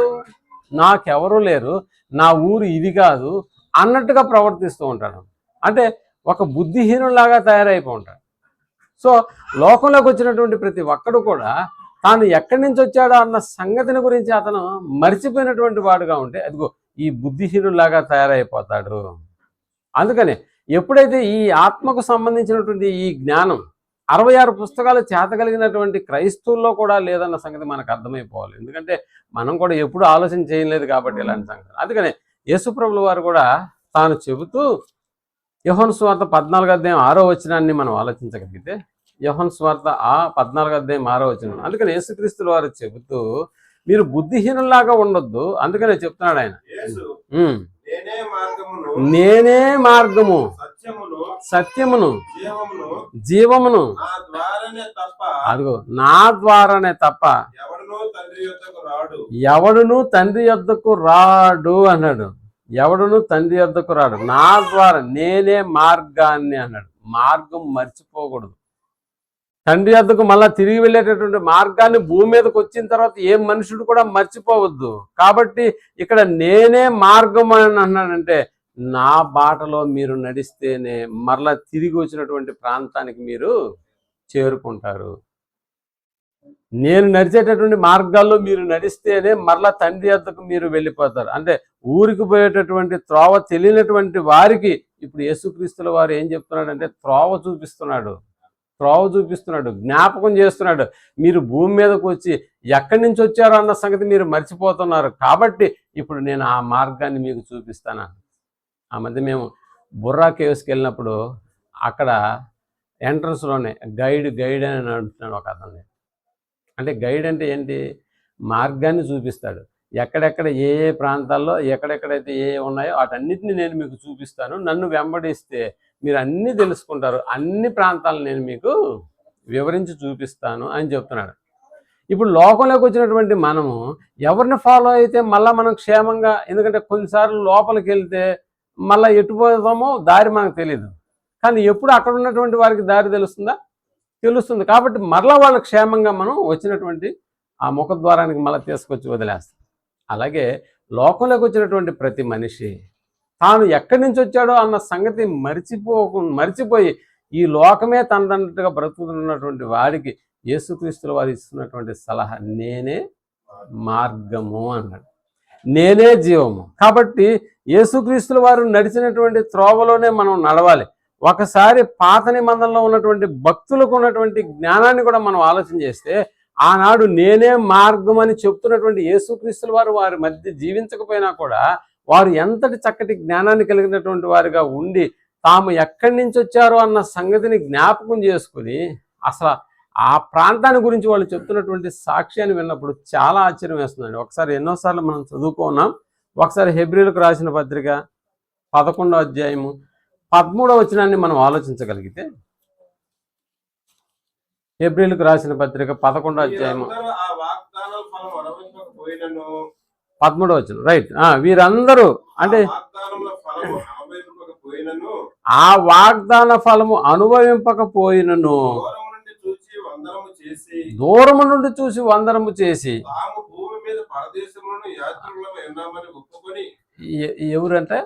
నాకెవరూ లేరు, నా ఊరు ఇది కాదు అన్నట్టుగా ప్రవర్తిస్తూ ఉంటాడు. అంటే ఒక బుద్ధిహీనులాగా తయారైపోతాడు. సో లోకంలోకి వచ్చినటువంటి ప్రతి ఒక్కడు కూడా తాను ఎక్కడి నుంచి వచ్చాడో అన్న సంగతిని గురించి అతను మర్చిపోయినటువంటి వాడుగా ఉంటే అదిగో ఈ బుద్ధిహీనులాగా తయారైపోతాడు. అందుకనే ఎప్పుడైతే ఈ ఆత్మకు సంబంధించినటువంటి ఈ జ్ఞానం 66 పుస్తకాలు చేతగలిగినటువంటి క్రైస్తవుల్లో కూడా లేదన్న సంగతి మనకు అర్థమైపోవాలి. ఎందుకంటే మనం కూడా ఎప్పుడు ఆలోచన చేయలేదు కాబట్టి ఇలాంటి సంగతి. అందుకనే యేసుప్రభుల వారు కూడా తాను చెబుతూ యోహాను సువార్త 14వ అధ్యాయం 6వ వచనాన్ని మనం ఆలోచించగలిగితే, యోహాను సువార్త 14వ అధ్యాయం 6వ వచనం, అందుకని యేసుక్రీస్తుల వారు చెబుతూ మీరు బుద్ధిహీనులాగా ఉండొద్దు. అందుకనే చెప్తున్నాడు ఆయన, నేనే మార్గము సత్యమును జీవమును, అదిగో నా ద్వారానే తప్ప ఎవడును తండ్రి యొద్దకు రాడు అన్నాడు. ఎవడును తండ్రి యొద్దకు రాడు, నా ద్వారా, నేనే మార్గాన్ని అన్నాడు. మార్గం మర్చిపోకూడదు. తండ్రి యొద్దకు మళ్ళీ తిరిగి వెళ్ళేటటువంటి మార్గాన్ని భూమి మీదకి వచ్చిన తర్వాత ఏ మనుషుడు కూడా మర్చిపోవద్దు. కాబట్టి ఇక్కడ నేనే మార్గం అని అన్నాడంటే నా బాటలో మీరు నడిస్తేనే మరలా తిరిగి వచ్చినటువంటి ప్రాంతానికి మీరు చేరుకుంటారు. నేను నడిచేటటువంటి మార్గాల్లో మీరు నడిస్తేనే మరలా తండ్రి వద్దకు మీరు వెళ్ళిపోతారు. అంటే ఊరికి పోయేటటువంటి త్రోవ తెలియనటువంటి వారికి ఇప్పుడు యేసుక్రీస్తుల వారు ఏం చెప్తున్నాడంటే త్రోవ చూపిస్తున్నాడు, జ్ఞాపకం చేస్తున్నాడు. మీరు భూమి మీదకు వచ్చి ఎక్కడి నుంచి వచ్చారో అన్న సంగతి మీరు మర్చిపోతున్నారు. కాబట్టి ఇప్పుడు నేను ఆ మార్గాన్ని మీకు చూపిస్తాను. ఆ మధ్య మేము బుర్రా కేవ్స్కి వెళ్ళినప్పుడు అక్కడ ఎంట్రన్స్లోనే గైడ్ అని అంటున్నాడు ఒక అతన్ని. అంటే గైడ్ అంటే ఏంటి? మార్గాన్ని చూపిస్తాడు. ఎక్కడెక్కడ ఏ ఏ ప్రాంతాల్లో ఎక్కడెక్కడైతే ఏ ఉన్నాయో వాటన్నిటిని నేను మీకు చూపిస్తాను. నన్ను వెంబడిస్తే మీరు అన్నీ తెలుసుకుంటారు. అన్ని ప్రాంతాలను నేను మీకు వివరించి చూపిస్తాను అని చెప్తున్నాడు. ఇప్పుడు లోకంలోకి వచ్చినటువంటి మనము ఎవరిని ఫాలో అయితే మళ్ళీ మనం క్షేమంగా, ఎందుకంటే కొన్నిసార్లు లోపలికి వెళ్తే మళ్ళీ ఎటుపోతామో దారి మనకు తెలియదు. కానీ ఎప్పుడు అక్కడ ఉన్నటువంటి వారికి దారి తెలుస్తుంది. కాబట్టి మరలా వాళ్ళు క్షేమంగా మనం వచ్చినటువంటి ఆ ముఖద్వారానికి మళ్ళీ తీసుకొచ్చి వదిలేస్తాం. అలాగే లోకంలోకి వచ్చినటువంటి ప్రతి మనిషి తాను ఎక్కడి నుంచి వచ్చాడో అన్న సంగతి మర్చిపోయి ఈ లోకమే తనదన్నట్టుగా బ్రతుకుతున్నటువంటి వారికి యేసుక్రీస్తుల వారు ఇస్తున్నటువంటి సలహా నేనే మార్గము అన్నాడు, నేనే జీవము. కాబట్టి యేసుక్రీస్తుల వారు నడిచినటువంటి త్రోవలోనే మనం నడవాలి. ఒకసారి పాత నిబంధనలో ఉన్నటువంటి భక్తులకు ఉన్నటువంటి జ్ఞానాన్ని కూడా మనం ఆలోచన చేస్తే ఆనాడు నేనే మార్గం అని చెప్తున్నటువంటి యేసుక్రీస్తుల వారు వారి మధ్య జీవించకపోయినా కూడా వారు ఎంతటి చక్కటి జ్ఞానాన్ని కలిగినటువంటి వారుగా ఉండి తాము ఎక్కడి నుంచి వచ్చారో అన్న సంగతిని జ్ఞాపకం చేసుకుని అసలు ఆ ప్రాంతాన్ని గురించి వాళ్ళు చెప్తున్నటువంటి సాక్ష్యాన్ని విన్నప్పుడు చాలా ఆశ్చర్యం వేస్తుందండి. ఒకసారి ఎన్నోసార్లు మనం చదువుకున్నాం. ఒకసారి హెబ్రీలకు రాసిన పత్రిక 11వ అధ్యాయము 13వ వచనాన్ని మనం ఆలోచించగలిగితే, హెబ్రీలకు రాసిన పత్రిక 11వ అధ్యాయము 13వ వచనం, రైట్. వీరందరూ అంటే ఆ వాగ్దాన ఫలము అనుభవింపకపోయినను దూరము నుండి చూసి వందనము చేసి ఎవరంటే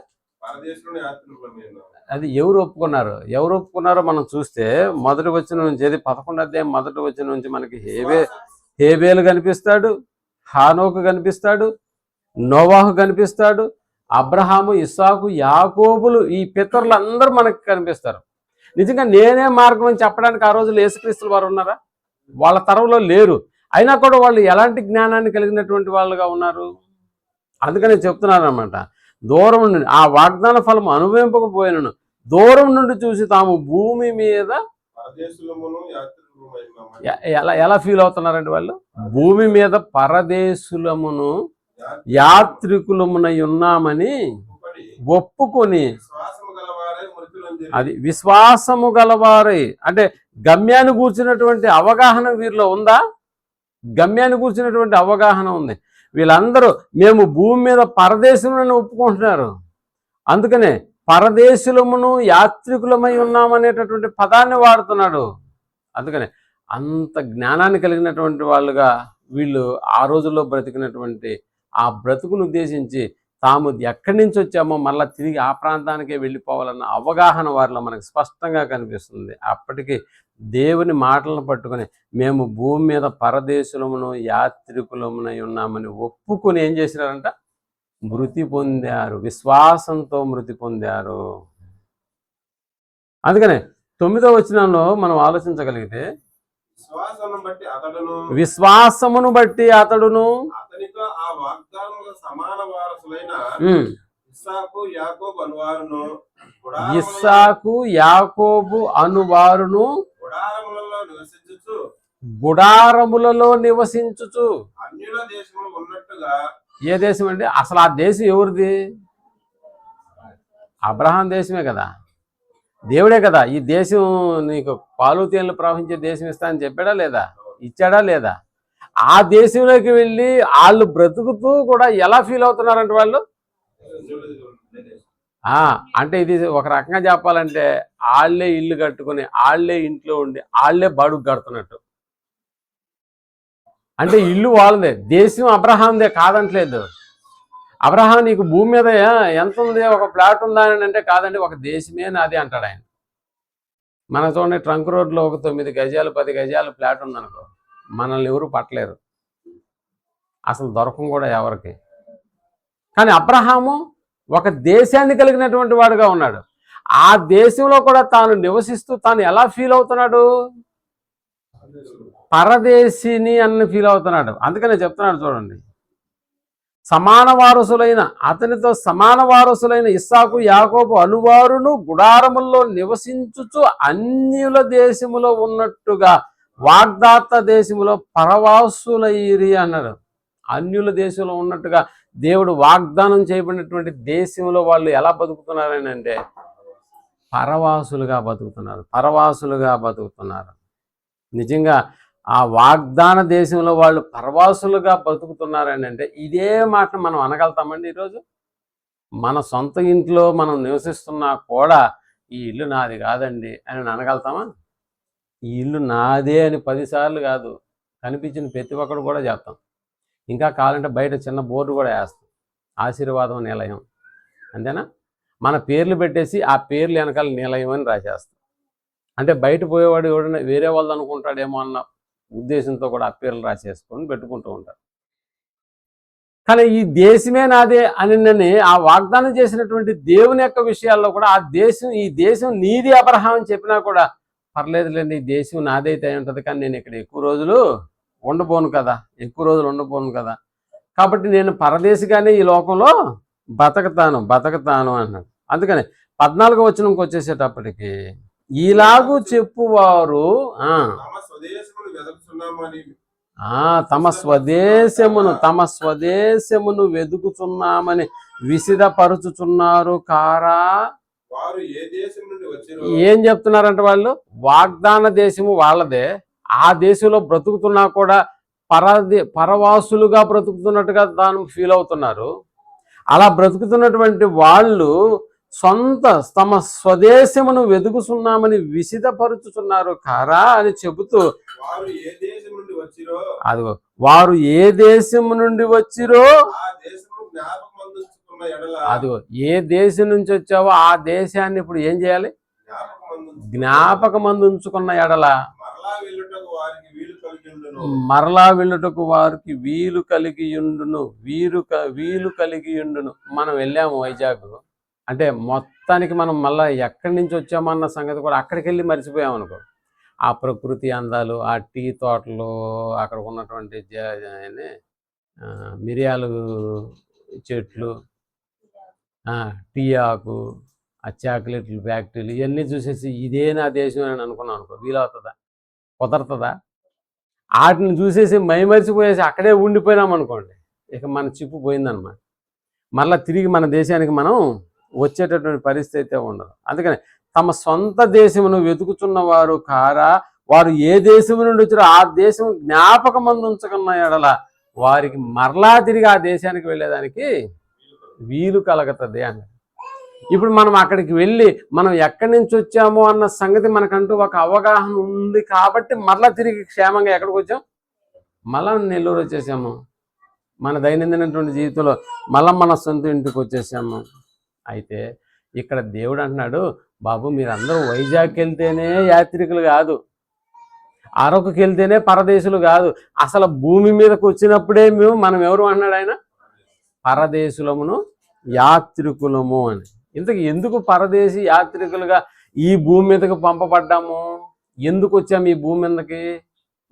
అది ఎవరు ఒప్పుకున్నారో మనం చూస్తే మొదటి వచనం నుంచి, ఏది 11వ అధ్యాయం మొదటి వచనం నుంచి మనకి హేబేలు కనిపిస్తాడు, హానోకు కనిపిస్తాడు, నోవాహు కనిపిస్తాడు, అబ్రహాము, ఇస్సాకు, యాకోబులు, ఈ పితరులందరూ మనకి కనిపిస్తారు. నిజంగా నేనే మార్గం అని చెప్పడానికి ఆ రోజుల్లో యేసుక్రీస్తుల వారు ఉన్నారా? వాళ్ళ తరంలో లేరు. అయినా కూడా వాళ్ళు ఎలాంటి జ్ఞానాన్ని కలిగినటువంటి వాళ్ళుగా ఉన్నారు? అందుకనే చెప్తున్నారు అన్నమాట. దూరం నుండి ఆ వాగ్దాన ఫలం అనుభవింపకపోయినను దూరం నుండి చూసి తాము భూమి మీద ఎలా ఫీల్ అవుతున్నారండి వాళ్ళు? భూమి మీద పరదేశులమును యాత్రికులమునై ఉన్నామని ఒప్పుకొని, అది విశ్వాసము గలవారై అంటే గమ్యాన్ని కూర్చున్నటువంటి అవగాహన వీరిలో ఉందా? గమ్యాన్ని కూర్చున్నటువంటి అవగాహన ఉంది. వీళ్ళందరూ మేము భూమి మీద పరదేశులను ఒప్పుకుంటున్నారు. అందుకనే పరదేశులమును యాత్రికులమై ఉన్నామనేటటువంటి పదాన్ని వాడుతున్నాడు. అందుకనే అంత జ్ఞానాన్ని కలిగినటువంటి వాళ్ళుగా వీళ్ళు ఆ రోజుల్లో బ్రతికినటువంటి ఆ బ్రతుకును ఉద్దేశించి తాము ఎక్కడి నుంచి వచ్చామో మళ్ళీ తిరిగి ఆ ప్రాంతానికే వెళ్ళిపోవాలన్న అవగాహన వారిలో మనకు స్పష్టంగా కనిపిస్తుంది. అప్పటికి దేవుని మాటలను పట్టుకొని మేము భూమి మీద పరదేశులమును యాత్రికులమునై ఉన్నామని ఒప్పుకొని ఏం చేసినారంట? మృతి పొందారు, విశ్వాసంతో మృతి పొందారు. అందుకనే 9వ వచనంలో మనం ఆలోచించగలిగితే, విశ్వాసమును బట్టి అతడును ఇస్సాకు యాకోబు అనువారును గుడారములలో నివసించుచు. ఏ దేశం అండి? అసలు ఆ దేశం ఎవరిది? అబ్రహాం దేశమే కదా, దేవుడే కదా. ఈ దేశం నీకు పాలు తేనెలు ప్రవహించే దేశం ఇస్తా అని చెప్పాడా లేదా? ఇచ్చాడా లేదా? ఆ దేశంలోకి వెళ్ళి వాళ్ళు బ్రతుకుతూ కూడా ఎలా ఫీల్ అవుతున్నారంటే వాళ్ళు, అంటే ఇది ఒక రకంగా చెప్పాలంటే వాళ్ళే ఇల్లు కట్టుకుని వాళ్ళే ఇంట్లో ఉండి వాళ్ళే బడుగు కడుతున్నట్టు. అంటే ఇల్లు వాళ్ళదే, దేశం అబ్రహాందే కాదంటలేదు. అబ్రహాం నీకు భూమి మీద ఎంత ఉంది, ఒక ప్లాట్ ఉందా అని అంటే, కాదండి ఒక దేశమే నాది అంటాడు ఆయన. మన చూడండి ట్రంక్ రోడ్లో ఒక 9 గజాలు 10 గజాలు ప్లాట్ ఉందనుకో, మనల్ని ఎవరు పట్టలేరు, అసలు దొరకం కూడా ఎవరికి. కానీ అబ్రహాము ఒక దేశాన్ని కలిగినటువంటి వాడుగా ఉన్నాడు. ఆ దేశంలో కూడా తాను నివసిస్తూ తాను ఎలా ఫీల్ అవుతున్నాడు, పరదేశిని అని ఫీల్ అవుతున్నాడు. అందుకనే చెప్తున్నాడు చూడండి, సమాన వారసులైన అతనితో సమాన వారసులైన ఇస్సాకు యాకోబు అనువారును గుడారముల్లో నివసించుచు అన్యుల దేశములో ఉన్నట్టుగా వాగ్దాత దేశములో పరవాసులయ్యిరి అన్నాడు. అన్యుల దేశంలో ఉన్నట్టుగా దేవుడు వాగ్దానం చేయబడినటువంటి దేశంలో వాళ్ళు ఎలా బతుకుతున్నారని అంటే పరవాసులుగా బతుకుతున్నారు. నిజంగా ఆ వాగ్దాన దేశంలో వాళ్ళు పరవాసులుగా బతుకుతున్నారని అంటే ఇదే మాట మనం అనగలుగుతామండి. ఈరోజు మన సొంత ఇంట్లో మనం నివసిస్తున్నా కూడా ఈ ఇల్లు నాది కాదండి అని అనగలుగుతామా? ఈ ఇల్లు నాదే అని 10 సార్లు కాదు, కనిపించిన ప్రతి ఒక్కడు కూడా చెప్తాం. ఇంకా కావాలంటే బయట చిన్న బోర్డు కూడా వేస్తాం, ఆశీర్వాదం నిలయం, అంతేనా? మన పేర్లు పెట్టేసి ఆ పేర్లు వెనకాల నిలయం అని రాసేస్తాం. అంటే బయట పోయేవాడు ఎవడన్నా వేరే వాళ్ళు అనుకుంటాడేమో అన్న ఉద్దేశంతో కూడా ఆ పేర్లు రాసేసుకొని పెట్టుకుంటూ ఉంటారు. కానీ ఈ దేశమే నాదే అని ఆ వాగ్దానం చేసినటువంటి దేవుని యొక్క విషయాల్లో కూడా ఈ దేశం నీది అబ్రహాం అని చెప్పినా కూడా పర్లేదులేండి, ఈ దేశం నాదైతే ఉంటుంది, కానీ నేను ఇక్కడ ఎక్కువ రోజులు ఉండబోను కదా, కాబట్టి నేను పరదేశిగానే ఈ లోకంలో బతకతాను అన్నాడు. అందుకని 14వ వచనంకి వచ్చేసేటప్పటికి ఇలాగూ చెప్పువారు తమ స్వదేశమును వెదుకుచున్నామని విసిదపరుచుచున్నారు కారా. ఏం చెప్తున్నారంటే వాళ్ళు వాగ్దాన దేశము వాళ్ళదే, ఆ దేశంలో బ్రతుకుతున్నా కూడా పరవాసులుగా బ్రతుకుతున్నట్టుగా తాను ఫీల్ అవుతున్నారు. అలా బ్రతుకుతున్నటువంటి వాళ్ళు తమ స్వదేశమును వెదుకుతున్నామని విసిదపరుచుతున్నారు కారా అని చెబుతూ, అదిగో వారు ఏ దేశము నుండి వచ్చిరో, అదిగో ఏ దేశం నుంచి వచ్చావో ఆ దేశాన్ని ఇప్పుడు ఏం చేయాలి, జ్ఞాపకమందు ఉంచుకున్న ఎడల మరలా వెళ్ళుటకు వారికి వీలు కలిగి ఉండును. మనం వెళ్ళాము వైజాగ్, అంటే మొత్తానికి మనం మళ్ళీ ఎక్కడి నుంచి వచ్చామన్న సంగతి కూడా అక్కడికి వెళ్ళి మర్చిపోయాం అనుకో. ఆ ప్రకృతి అందాలు, ఆ టీ తోటలు, అక్కడ ఉన్నటువంటి మిరియాలు చెట్లు, టీ ఆకు, ఆ చాక్లెట్లు ఫ్యాక్టరీలు ఇవన్నీ చూసేసి ఇదే నా దేశం అని అనుకున్నాం అనుకో, వీలవుతుందా? కుదరతుందా? వాటిని చూసేసి మైమరిచిపోయేసి అక్కడే ఉండిపోయినాం అనుకోండి, ఇక మన చిప్పు పోయిందనమాట. మళ్ళీ తిరిగి మన దేశానికి మనం వచ్చేటటువంటి పరిస్థితి అయితే ఉండదు. అందుకని తమ సొంత దేశమును వెతుకుతున్న వారు కారా, వారు ఏ దేశము నుండి వచ్చారో ఆ దేశం జ్ఞాపకమందు ఉంచుకున్న ఎడల వారికి మరలా తిరిగి ఆ దేశానికి వెళ్ళేదానికి వీలు కలుగుతుంది అని. ఇప్పుడు మనం అక్కడికి వెళ్ళి మనం ఎక్కడి నుంచి వచ్చామో అన్న సంగతి మనకంటూ ఒక అవగాహన ఉంది కాబట్టి మరలా తిరిగి క్షేమంగా ఎక్కడికి వచ్చాం, మళ్ళా నెల్లూరు వచ్చేసాము, మన దైనందినటువంటి జీవితంలో మళ్ళీ మన సొంత ఇంటికి వచ్చేసాము. అయితే ఇక్కడ దేవుడు అంటున్నాడు, బాబు మీరందరూ వైజాగ్కి వెళ్తేనే యాత్రికులు కాదు, అరకుకి వెళ్తేనే పరదేశులు కాదు, అసలు భూమి మీదకి వచ్చినప్పుడే మనం ఎవరు అన్నాడు ఆయన, పరదేశులమును యాత్రికులము అని. ఇంతకు ఎందుకు పరదేశీ యాత్రికులుగా ఈ భూమి మీదకి పంపబడ్డాము, ఎందుకు వచ్చాము ఈ భూమి మీదకి?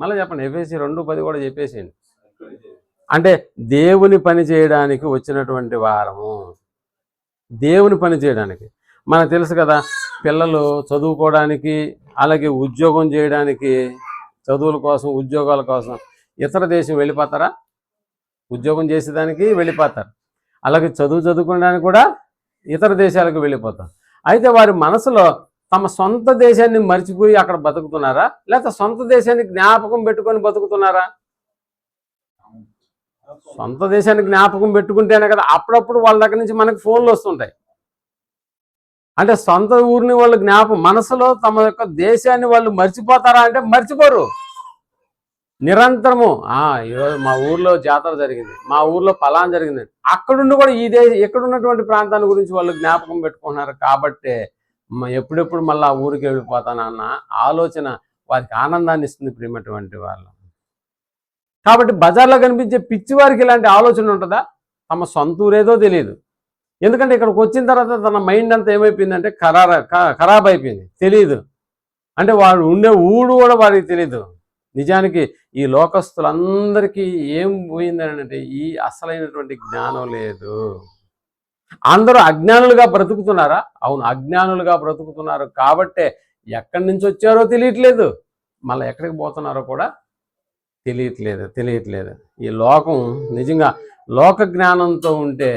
మళ్ళీ చెప్పండి, ఎఫెసీ 2:10 కూడా చెప్పేసేయండి. అంటే దేవుని పని చేయడానికి వచ్చినటువంటి వారము, దేవుని పని చేయడానికి. మనకు తెలుసు కదా, పిల్లలు చదువుకోవడానికి, అలాగే ఉద్యోగం చేయడానికి, చదువుల కోసం ఉద్యోగాల కోసం ఇతర దేశం వెళ్ళిపోతారా? ఉద్యోగం చేసేదానికి వెళ్ళిపోతారు, అలాగే చదువుకోవడానికి కూడా ఇతర దేశాలకు వెళ్ళిపోతారు. అయితే వారి మనసులో తమ సొంత దేశాన్ని మర్చిపోయి అక్కడ బతుకుతున్నారా, లేకపోతే సొంత దేశాన్ని జ్ఞాపకం పెట్టుకొని బతుకుతున్నారా? సొంత దేశాన్ని జ్ఞాపకం పెట్టుకుంటేనే కదా అప్పుడప్పుడు వాళ్ళ దగ్గర నుంచి మనకి ఫోన్లు వస్తుంటాయి. అంటే సొంత ఊరిని వాళ్ళు మనసులో తమ యొక్క దేశాన్ని వాళ్ళు మర్చిపోతారా అంటే మర్చిపోరు. నిరంతరము ఈరోజు మా ఊర్లో జాతర జరిగింది, మా ఊర్లో పలానా జరిగింది, అక్కడుండి కూడా ఎక్కడున్నటువంటి ప్రాంతాన్ని గురించి వాళ్ళు జ్ఞాపకం పెట్టుకుంటున్నారు. కాబట్టే ఎప్పుడెప్పుడు మళ్ళీ ఆ ఊరికి వెళ్ళిపోతానన్న ఆలోచన వారికి ఆనందాన్ని ఇస్తుంది ప్రియమైనటువంటి వాళ్ళు. కాబట్టి బజార్లో కనిపించే పిచ్చి వారికి ఇలాంటి ఆలోచన ఉంటుందా? తమ సొంత ఊరేదో తెలియదు. ఎందుకంటే ఇక్కడికి వచ్చిన తర్వాత తన మైండ్ అంతా ఏమైపోయిందంటే ఖరాబ్ అయిపోయింది, తెలియదు. అంటే వాడు ఉండే ఊడు కూడా వాడికి తెలియదు. నిజానికి ఈ లోకస్తులందరికీ ఏం పోయిందని అంటే ఈ అసలైనటువంటి జ్ఞానం లేదు. అందరూ అజ్ఞానులుగా బ్రతుకుతున్నారా? అవును, అజ్ఞానులుగా బ్రతుకుతున్నారు. కాబట్టే ఎక్కడి నుంచి వచ్చారో తెలియట్లేదు, మళ్ళీ ఎక్కడికి పోతున్నారో కూడా తెలియట్లేదు. ఈ లోకం నిజంగా లోక జ్ఞానంతో ఉంటే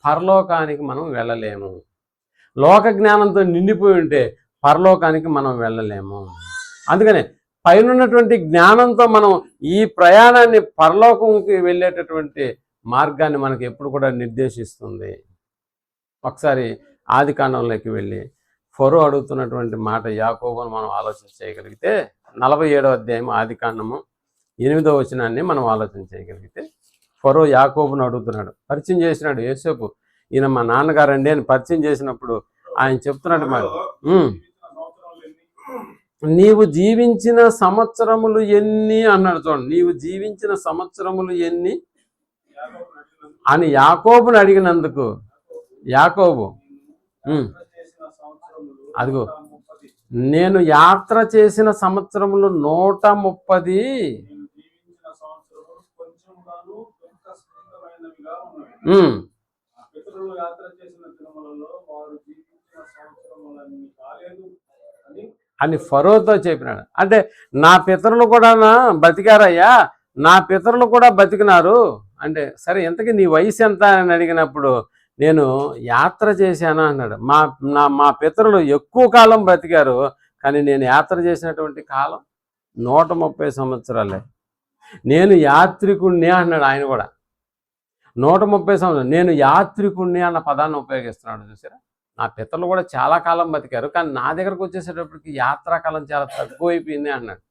పరలోకానికి మనం వెళ్ళలేము. లోక జ్ఞానంతో నిండిపోయి ఉంటే పరలోకానికి మనం వెళ్ళలేము. అందుకనే పైనున్నటువంటి జ్ఞానంతో మనం ఈ ప్రయాణాన్ని పరలోకంకి వెళ్ళేటటువంటి మార్గాన్ని మనకి ఎప్పుడు కూడా నిర్దేశిస్తుంది. ఒకసారి ఆది కాండంలోకి వెళ్ళి ఫరో అడుగుతున్నటువంటి మాట యాకోబును మనం ఆలోచన చేయగలిగితే 47వ అధ్యాయం ఆది కాండము 8వ వచనాన్ని మనం ఆలోచన చేయగలిగితే ఫరో యాకోబును అడుగుతున్నాడు, పరిచయం చేసినాడు. యోసేపు ఈయన మా నాన్నగారండి అని పరిచయం చేసినప్పుడు ఆయన చెప్తున్నాడు మాట, నీవు జీవించిన సంవత్సరములు ఎన్ని అన్నాడు. చూడండి, నీవు జీవించిన సంవత్సరములు ఎన్ని అని యాకోబుని అడిగినందుకు యాకోబు అదిగో నేను యాత్ర చేసిన సంవత్సరములు 130 అని ఫరోతో చెప్పినాడు. అంటే నా పితరులు కూడా బతికారయ్యా, నా పితరులు కూడా బతికినారు అంటే, సరే ఎంతకీ నీ వయసు ఎంత అని అడిగినప్పుడు నేను యాత్ర చేశానా అన్నాడు. మా పితరులు ఎక్కువ కాలం బ్రతికారు, కానీ నేను యాత్ర చేసినటువంటి కాలం 130 సంవత్సరాలే. నేను యాత్రికుణ్ణి అన్నాడు ఆయన కూడా. 130 సంవత్సరాలు నేను యాత్రికుణ్ణి అన్న పదాన్ని ఉపయోగిస్తున్నాడు. చూసారా, నా పితరులు కూడా చాలా కాలం బతికారు, కానీ నా దగ్గరకు వచ్చేసేటప్పటికి యాత్రాకాలం చాలా తక్కువైపోయింది అన్నాడు.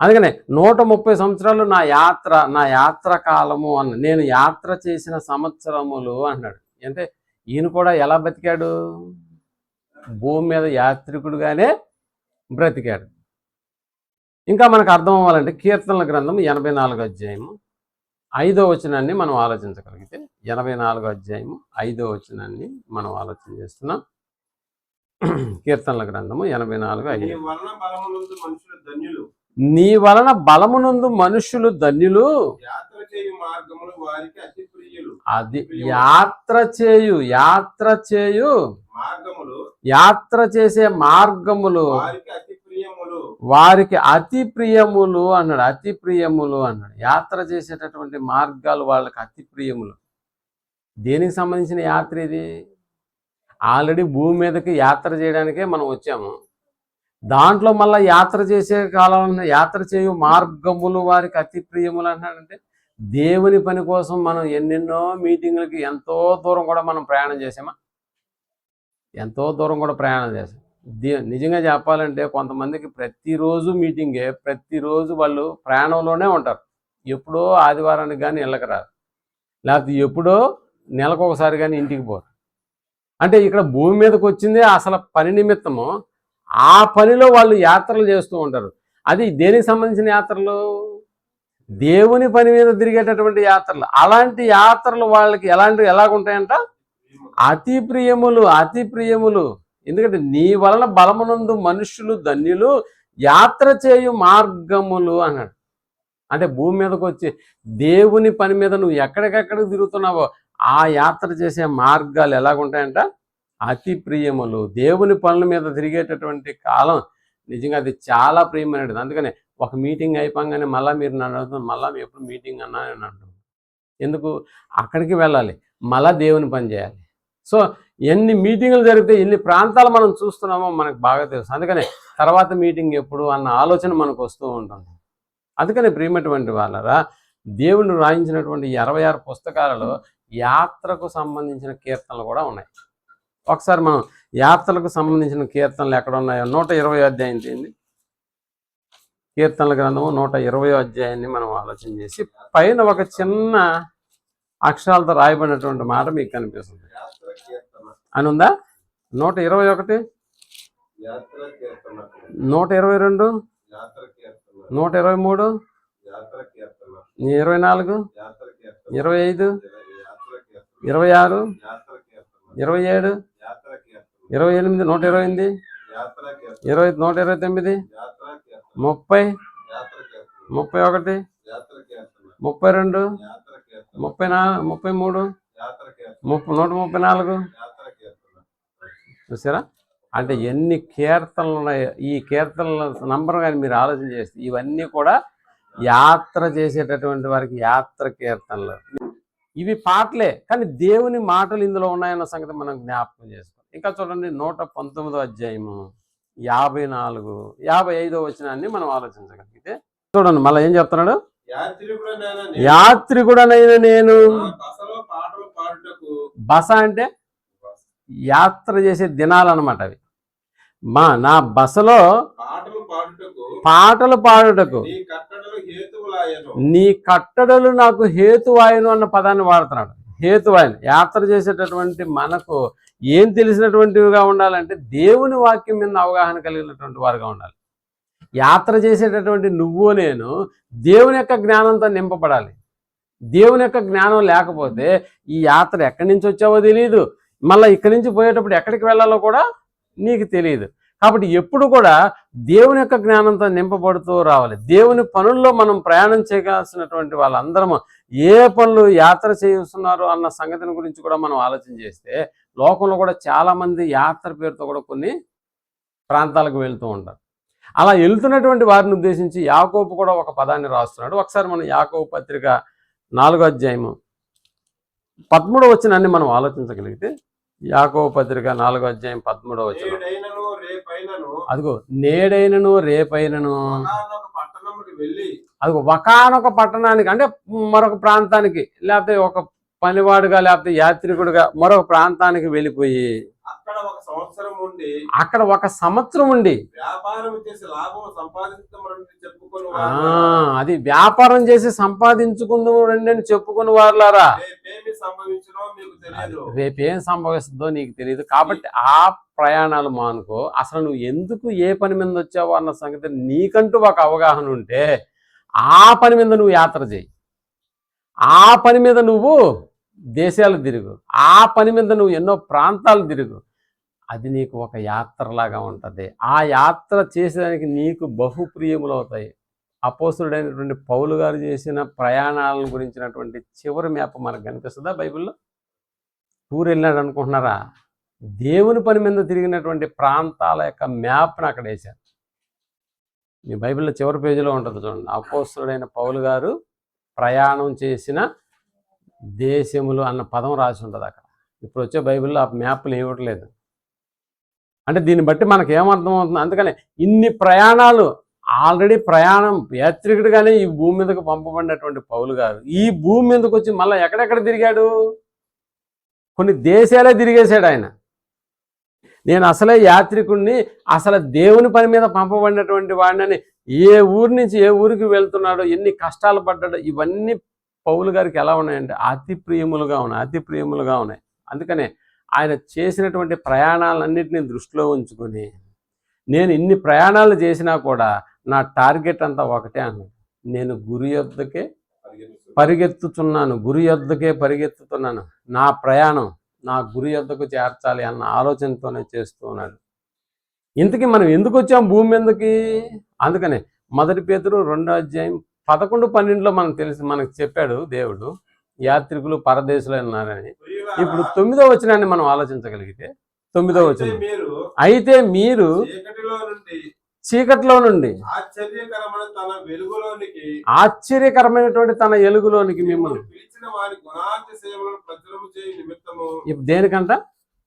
అందుకనే 130 సంవత్సరాలు నా యాత్ర కాలము అన్న, నేను యాత్ర చేసిన సంవత్సరములు అన్నాడు. అంటే ఈయన కూడా ఎలా బతికాడు? భూమి మీద యాత్రికుడుగానే బ్రతికాడు. ఇంకా మనకు అర్థం అవ్వాలంటే కీర్తనల గ్రంథం 84వ అధ్యాయము 5వ వచనాన్ని మనం ఆలోచించగలిగితే 84వ అధ్యాయము 5వ వచనాన్ని మనం ఆలోచన చేస్తున్నాం. కీర్తనల గ్రంథము 84:5. నీ వలన బలమునందు మనుష్యులు ధన్యులు, అది యాత్ర చేసే మార్గములు వారికి అతి ప్రియములు అన్నాడు. అతి ప్రియములు అన్నాడు. యాత్ర చేసేటటువంటి మార్గాలు వాళ్ళకి అతి ప్రియములు. దేనికి సంబంధించిన యాత్ర ఇది? ఆల్రెడీ భూమి మీదకి యాత్ర చేయడానికే మనం వచ్చాము. దాంట్లో మళ్ళీ యాత్ర చేసే కాలం యాత్ర చేయు మార్గములు వారికి అతి ప్రియములు అన్నాడంటే, దేవుని పని కోసం మనం ఎన్నెన్నో మీటింగులకి ఎంతో దూరం కూడా మనం ప్రయాణం చేసామా? ఎంతో దూరం కూడా ప్రయాణం చేసాం. నిజంగా చెప్పాలంటే కొంతమందికి ప్రతిరోజు మీటింగే, ప్రతిరోజు వాళ్ళు ప్రయాణంలోనే ఉంటారు. ఎప్పుడో ఆదివారానికి కానీ ఇళ్ళకి రారు, లేకపోతే ఎప్పుడో నెలకు ఒకసారి కానీ ఇంటికి పోరు. అంటే ఇక్కడ భూమి మీదకి వచ్చిందే అసలు పని నిమిత్తము. ఆ పనిలో వాళ్ళు యాత్రలు చేస్తూ ఉంటారు. అది దేనికి సంబంధించిన యాత్రలు? దేవుని పని మీద తిరిగేటటువంటి యాత్రలు. అలాంటి యాత్రలు వాళ్ళకి ఎలాగుంటాయంట? అతి ప్రియములు, అతి ప్రియములు. ఎందుకంటే నీ వలన బలమునందు మనుష్యులు ధన్యులు, యాత్ర చేయు మార్గములు అన్నాడు. అంటే భూమి మీదకి వచ్చి దేవుని పని మీద నువ్వు ఎక్కడికెక్కడికి తిరుగుతున్నావో ఆ యాత్ర చేసే మార్గాలు ఎలాగుంటాయంట? అతి ప్రియములు. దేవుని పనుల మీద తిరిగేటటువంటి కాలం నిజంగా అది చాలా ప్రియమైనది. అందుకనే ఒక మీటింగ్ అయిపోగానే మళ్ళీ మీరు నన్ను అడుగుతున్నారు, మళ్ళీ మీ ఎప్పుడు మీటింగ్ అన్నా అని అంటున్నాను. ఎందుకు? అక్కడికి వెళ్ళాలి, మళ్ళీ దేవుని పని చేయాలి. సో ఎన్ని మీటింగులు జరిగితే ఎన్ని ప్రాంతాలు మనం చూస్తున్నామో మనకు బాగా తెలుసు. అందుకనే తర్వాత మీటింగ్ ఎప్పుడు అన్న ఆలోచన మనకు వస్తూ ఉంటుంది. అందుకని ప్రియమైనటువంటి వాళ్ళరా, దేవుని రాయించినటువంటి 66 పుస్తకాలలో యాత్రకు సంబంధించిన కీర్తనలు కూడా ఉన్నాయి. ఒకసారి మనం యాత్రలకు సంబంధించిన కీర్తనలు ఎక్కడ ఉన్నాయో 120వ అధ్యాయం తీయండి. కీర్తనల గ్రంథము 120వ అధ్యాయాన్ని మనం ఆలోచన చేసి పైన ఒక చిన్న అక్షరాలతో రాయబడినటువంటి మాట మీకు కనిపిస్తుంది. యాత్ర కీర్తన, అని ఉందా? 121, యాత్ర కీర్తన, 122, యాత్ర కీర్తన, 123, యాత్ర కీర్తన, 24, యాత్ర కీర్తన, 25, యాత్ర కీర్తన, 26, యాత్ర కీర్తన, 27, యాత్ర కీర్తన, 28, 128, యాత్ర కీర్తన, 129, యాత్ర కీర్తన, 30, యాత్ర కీర్తన, 31, యాత్ర కీర్తన, 32, యాత్ర కీర్తన, 34, 33, యాత్ర కీర్తన, 134. యాత్ర కీర్తన. చూసారా? అంటే ఎన్ని కీర్తనలు ఉన్నాయో. ఈ కీర్తనల నంబర్ కానీ మీరు ఆలోచన చేస్తే ఇవన్నీ కూడా యాత్ర చేసేటటువంటి వారికి యాత్ర కీర్తనలు. ఇవి పాటలే, కానీ దేవుని మాటలు ఇందులో ఉన్నాయన్న సంగతి మనం జ్ఞాపకం చేసుకోవాలి. ఇంకా చూడండి 119వ అధ్యాయము 54, 55వ వచనాన్ని మనం ఆలోచించగలిగితే చూడండి మళ్ళీ ఏం చెప్తున్నాడు? యాత్రికుడనైన నేను. పాటలు పాడుటకు. బస అంటే యాత్ర చేసే దినాలు అన్నమాట అవి. నా బసలో పాటలు పాడుటకు నీ కట్టడలు నాకు హేతువాయను అన్న పదాన్ని వాడుతున్నాడు. హేతువాయను. యాత్ర చేసేటటువంటి మనకు ఏం తెలిసినటువంటివిగా ఉండాలంటే దేవుని వాక్యం మీద అవగాహన కలిగినటువంటి వారుగా ఉండాలి. యాత్ర చేసేటటువంటి నువ్వు నేను దేవుని యొక్క జ్ఞానంతో నింపబడాలి. దేవుని యొక్క జ్ఞానం లేకపోతే ఈ యాత్ర ఎక్కడి నుంచి వచ్చావో తెలియదు, మళ్ళీ ఇక్కడి నుంచి పోయేటప్పుడు ఎక్కడికి వెళ్ళాలో కూడా నీకు తెలియదు. కాబట్టి ఎప్పుడు కూడా దేవుని యొక్క జ్ఞానంతో నింపబడుతూ రావాలి. దేవుని పనుల్లో మనం ప్రయాణం చేయాల్సినటువంటి వాళ్ళందరము ఏ పనులు యాత్ర చేస్తున్నారో అన్న సంగతిని గురించి కూడా మనం ఆలోచన చేస్తే లోకంలో కూడా చాలామంది యాత్ర పేరుతో కూడా కొన్ని ప్రాంతాలకు వెళ్తూ ఉంటారు. అలా వెళ్తున్నటువంటి వారిని ఉద్దేశించి యాకోబు కూడా ఒక పదాన్ని రాస్తున్నాడు. ఒకసారి మనం యాకోబు పత్రిక 4వ అధ్యాయము 13వ వచనాన్ని మనం ఆలోచించగలిగితే యాకోబు పత్రిక 4వ అధ్యాయం 13వ వచనం. అదిగో నేడైనను రేపైనను అదిగో ఒకానొక పట్టణానికి, అంటే మరొక ప్రాంతానికి, లేకపోతే ఒక పనివాడుగా లేకపోతే యాత్రికుడుగా మరొక ప్రాంతానికి వెళ్ళిపోయి అక్కడ ఒక సంవత్సరం ఉండి వ్యాపారం చేసి లాభం అది వ్యాపారం చేసి సంపాదించుకుందాం రండి అని చెప్పుకుని వారులారా, రేపేం సంభవిస్తుందో నీకు తెలియదు. కాబట్టి ఆ ప్రయాణాలు మానుకో. అసలు నువ్వు ఎందుకు ఏ పని మీద వచ్చావో అన్న సంగతి నీకంటూ ఒక అవగాహన ఉంటే ఆ పని మీద నువ్వు యాత్ర చేయి. ఆ పని మీద నువ్వు దేశాలు తిరుగు. ఆ పని మీద నువ్వు ఎన్నో ప్రాంతాలు తిరుగు. అది నీకు ఒక యాత్రలాగా ఉంటుంది. ఆ యాత్ర చేసేదానికి నీకు బహుప్రియములు అవుతాయి. అపోస్తుడైనటువంటి పౌలు గారు చేసిన ప్రయాణాలను గురించినటువంటి చివరి మ్యాప్ మనకు కనిపిస్తుందా బైబిల్లో? టూర్ వెళ్ళినాడు అనుకుంటున్నారా? దేవుని పని మీద తిరిగినటువంటి ప్రాంతాల యొక్క మ్యాప్ను అక్కడ వేశారు. మీ బైబిల్లో చివరి పేజీలో ఉంటుంది చూడండి. అపోస్తుడైన పౌలు గారు ప్రయాణం చేసిన దేశములు అన్న పదం రాసి ఉంటుంది అక్కడ. ఇప్పుడు వచ్చే బైబిల్లో ఆ మ్యాప్లు ఇవ్వట్లేదు. అంటే దీన్ని బట్టి మనకు ఏమర్థం అవుతుంది? అందుకనే ఇన్ని ప్రయాణాలు ఆల్రెడీ ప్రయాణం యాత్రికుడిగానే ఈ భూమి మీదకు పంపబడినటువంటి పౌలు గారు ఈ భూమి మీదకి వచ్చి మళ్ళీ ఎక్కడెక్కడ తిరిగాడు? కొన్ని దేశాలే తిరిగేశాడు ఆయన. నేను అసలే యాత్రికుడిని, అసలు దేవుని పని మీద పంపబడినటువంటి వాడిని, ఏ ఊరి నుంచి ఏ ఊరికి వెళ్తున్నాడో, ఎన్ని కష్టాలు పడ్డాడో, ఇవన్నీ పౌలు గారికి ఎలా ఉన్నాయంటే అతి ప్రియములుగా ఉన్నాయి. అందుకనే ఆయన చేసినటువంటి ప్రయాణాలన్నింటినీ దృష్టిలో ఉంచుకొని నేను ఇన్ని ప్రయాణాలు చేసినా కూడా నా టార్గెట్ అంతా ఒకటే అన్నాడు. నేను గురి యొద్దకే పరిగెత్తుతున్నాను. నా ప్రయాణం నా గురి యొద్దకు చేర్చాలి అన్న ఆలోచనతోనే చేస్తూ ఉన్నాడు. ఇంతకీ మనం ఎందుకు వచ్చాం భూమి మీదకి? అందుకనే 1 పేతురు 2వ అధ్యాయం 11, 12లో మనకు చెప్పాడు దేవుడు యాత్రికులు పరదేశులు ఉన్నారని. ఇప్పుడు 9వ వచనాన్ని మనం ఆలోచించగలిగితే 9వ వచనం, అయితే మీరు చీకటిలో నుండి ఆశ్చర్యకరమైనటువంటి తన వెలుగులోనికి మిమ్మల్ని ఇప్పుడు దేనికంట?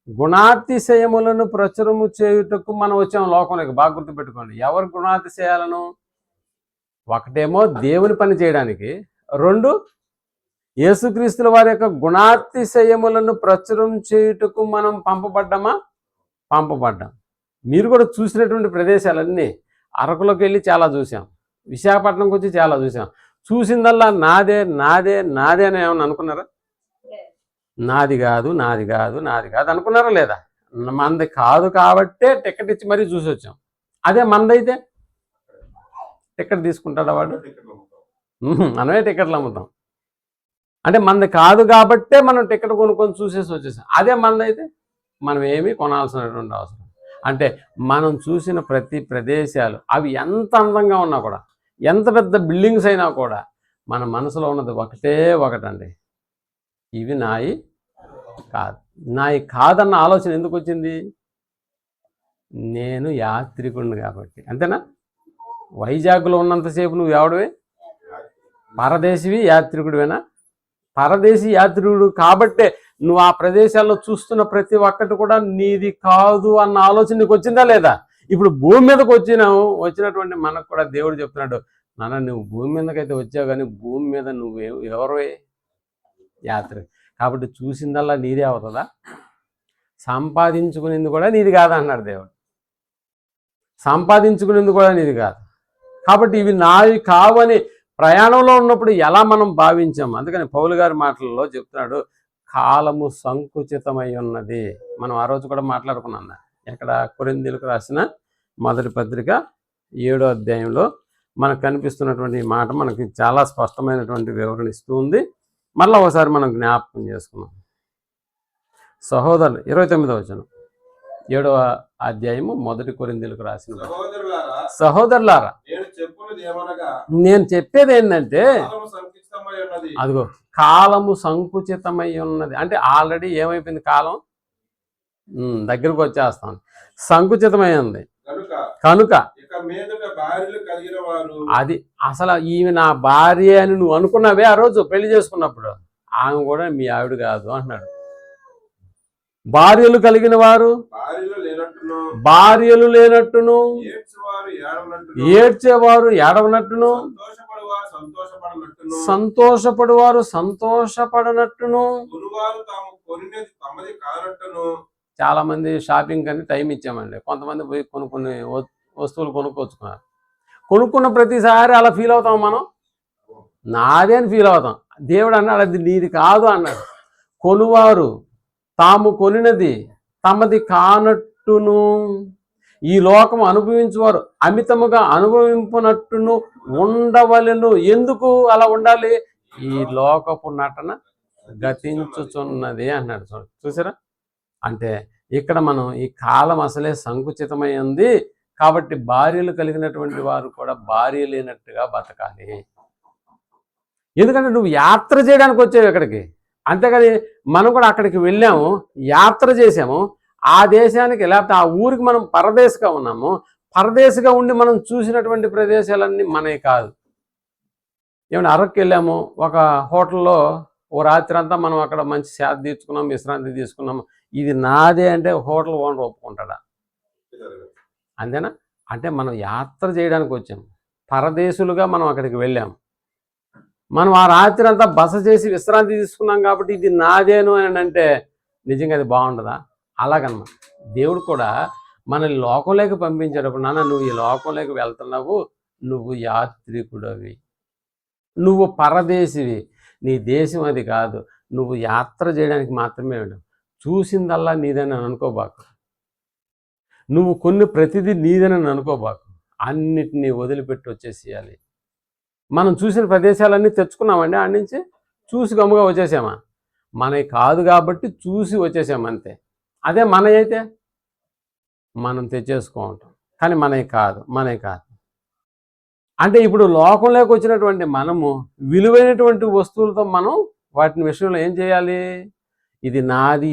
గుణాతిశయములను ప్రచురము చేయుటకు మనం వచ్చాము లోకంలోకి. బాగా గుర్తుపెట్టుకోండి. ఎవరు గుణాతిశయాలను? ఒకటేమో దేవుని పని చేయడానికి, 2 యేసుక్రీస్తుల వారి యొక్క గుణాతిశయములను ప్రచురం చేయుటకు మనం పంపబడ్డాం. మీరు కూడా చూసినటువంటి ప్రదేశాలన్నీ, అరకులోకి వెళ్ళి చాలా చూసాం, విశాఖపట్నంకి వచ్చి చాలా చూసాం. చూసిందల్లా నాదే నాదే నాదే అని ఏమన్నా అనుకున్నారా? నాది కాదు నాది కాదు నాది కాదు అనుకున్నారా లేదా? మనది కాదు కాబట్టే టికెట్ ఇచ్చి మరీ చూసి వచ్చాం. అదే మనదైతే టికెట్ తీసుకుంటాడా వాడు? మనమే టికెట్లు అమ్ముతాం. అంటే మనది కాదు కాబట్టే మనం టికెట్ కొనుక్కొని చూసేసి వచ్చేసాం. అదే మనదైతే మనం ఏమీ కొనాల్సినటువంటి అవసరం. అంటే మనం చూసిన ప్రతి ప్రదేశాలు అవి ఎంత అందంగా ఉన్నా కూడా, ఎంత పెద్ద బిల్డింగ్స్ అయినా కూడా, మన మనసులో ఉన్నది ఒకటండి, ఇవి నాయి కాదు. నాయి కాదన్న ఆలోచన ఎందుకు వచ్చింది? నేను యాత్రికుడిని కాబట్టి. అంతేనా? వైజాగ్లో ఉన్నంతసేపు నువ్వు ఎవడివి? పరదేశివి, యాత్రికుడివేనా? పరదేశీ యాత్రికుడు కాబట్టే నువ్వు ఆ ప్రదేశాల్లో చూస్తున్న ప్రతి ఒక్కటి కూడా నీది కాదు అన్న ఆలోచన నీకు వచ్చిందా లేదా? ఇప్పుడు భూమి మీదకి వచ్చినటువంటి మనకు కూడా దేవుడు చెప్తున్నాడు, నాన్న నువ్వు భూమి మీదకైతే వచ్చావు కానీ భూమి మీద నువ్వు ఎవరు? యాత్రి. కాబట్టి చూసిందల్లా నీదే అవుతుందా? సంపాదించుకునేది కూడా నీది కాదన్నాడు దేవుడు. సంపాదించుకునేది కూడా నీది కాదు. కాబట్టి ఇవి నావి కావని ప్రయాణంలో ఉన్నప్పుడు ఎలా మనం భావించాం. అందుకని పౌలు గారి మాటలలో చెప్తున్నాడు, కాలము సంకుచితమై ఉన్నది. మనం ఆ రోజు కూడా మాట్లాడుకున్నాం. ఎక్కడ? కొరింథీయులకు రాసిన మొదటి పత్రిక 7వ అధ్యాయంలో మనకు కనిపిస్తున్నటువంటి ఈ మాట మనకి చాలా స్పష్టమైనటువంటి వివరణ ఇస్తూ ఉంది. మళ్ళీ ఒకసారి మనం జ్ఞాపకం చేసుకున్నాం. సహోదరులు 29వ వచనం 7వ అధ్యాయము మొదటి కొరింథీయులకు రాసిన, సహోదరులారా నేను చెప్పేది ఏంటంటే, అదిగో కాలము సంకుచితమై ఉన్నది. అంటే ఆల్రెడీ ఏమైపోయింది? కాలం దగ్గరకు వచ్చేస్తాం, సంకుచితమై ఉంది కనుక అది అసలు ఈమె నా భార్య అని నువ్వు అనుకున్నావే ఆ రోజు పెళ్లి చేసుకున్నప్పుడు, ఆమె కూడా మీ ఆవిడ కాదు అంటున్నాడు. భార్యలు కలిగిన వారు భార్యలు లేనట్టును, ఏడ్చేవారు ఏడవనట్టును, సంతోషపడువారు సంతోషపడనట్టును. చాలా మంది షాపింగ్ అని టైం ఇచ్చామండి. కొంతమంది పోయి కొన్ని వస్తువులు కొనుక్కొచ్చుకున్నారు. కొనుక్కున్న ప్రతిసారి అలా ఫీల్ అవుతాం మనం, నాదే అని ఫీల్ అవుతాం. దేవుడు అన్నాడు అది నీది కాదు అన్నాడు. కొనువారు తాము కొనినది తమది కానట్టును, ఈ లోకం అనుభవించేవారు అమితముగా అనుభవింపునట్టును ఉండవలెను. ఎందుకు అలా ఉండాలి? ఈ లోకపు నటన గతించుచున్నది అన్నాడు. చూసారా? అంటే ఇక్కడ మనం ఈ కాలం అసలే సంకుచితమై ఉంది కాబట్టి భార్యలు కలిగినటువంటి వారు కూడా భార్య లేనట్టుగా బతకాలి. ఎందుకంటే నువ్వు యాత్ర చేయడానికి వచ్చావు ఇక్కడికి, అంతేకాని మనం కూడా అక్కడికి వెళ్ళాము, యాత్ర చేసాము. ఆ దేశానికి లేకపోతే ఆ ఊరికి మనం పరదేశిగా ఉన్నాము. పరదేశిగా ఉండి మనం చూసినటువంటి ప్రదేశాలన్నీ మనవి కాదు. ఏమైనా అరకుకి వెళ్ళాము, ఒక హోటల్లో ఓ రాత్రి అంతా మనం అక్కడ మంచి శాంతి తీర్చుకున్నాం, విశ్రాంతి తీసుకున్నాము. ఇది నాదే అంటే హోటల్ ఓనర్ ఒప్పుకుంటాడా? అంతేనా? అంటే మనం యాత్ర చేయడానికి వచ్చాము, పరదేశులుగా మనం అక్కడికి వెళ్ళాము. మనం ఆ రాత్రి అంతా బస చేసి విశ్రాంతి తీసుకున్నాం కాబట్టి ఇది నాదేను అని అంటే నిజంగా అది బాగుంటుందా? అలాగన్నమాట. దేవుడు కూడా మనల్ని లోకంలోకి పంపించేటప్పుడు, నాన్న నువ్వు ఈ లోకంలోకి వెళ్తున్నావు, నువ్వు యాత్రికుడవి, నువ్వు పరదేశివి, నీ దేశం అది కాదు, నువ్వు యాత్ర చేయడానికి మాత్రమే వెళ్ళావు. చూసిందల్లా నీదని అనుకోబాకు, నువ్వు కొన్ని ప్రతిదీ నీదని అనుకోబాకు, అన్నిటినీ వదిలిపెట్టి వచ్చేసేయాలి. మనం చూసిన ప్రదేశాలన్నీ తెచ్చుకున్నామండి, ఆడి నుంచి చూసి గమ్ముగా వచ్చేసామా? మనవి కాదు కాబట్టి చూసి వచ్చేసామంతే. అదే మనవి అయితే మనం తెచ్చేసుకుంటాం, కానీ మనవి కాదు. అంటే ఇప్పుడు లోకంలోకి వచ్చినటువంటి మనము విలువైనటువంటి వస్తువులతో మనం వాటిని విషయంలో ఏం చేయాలి? ఇది నాది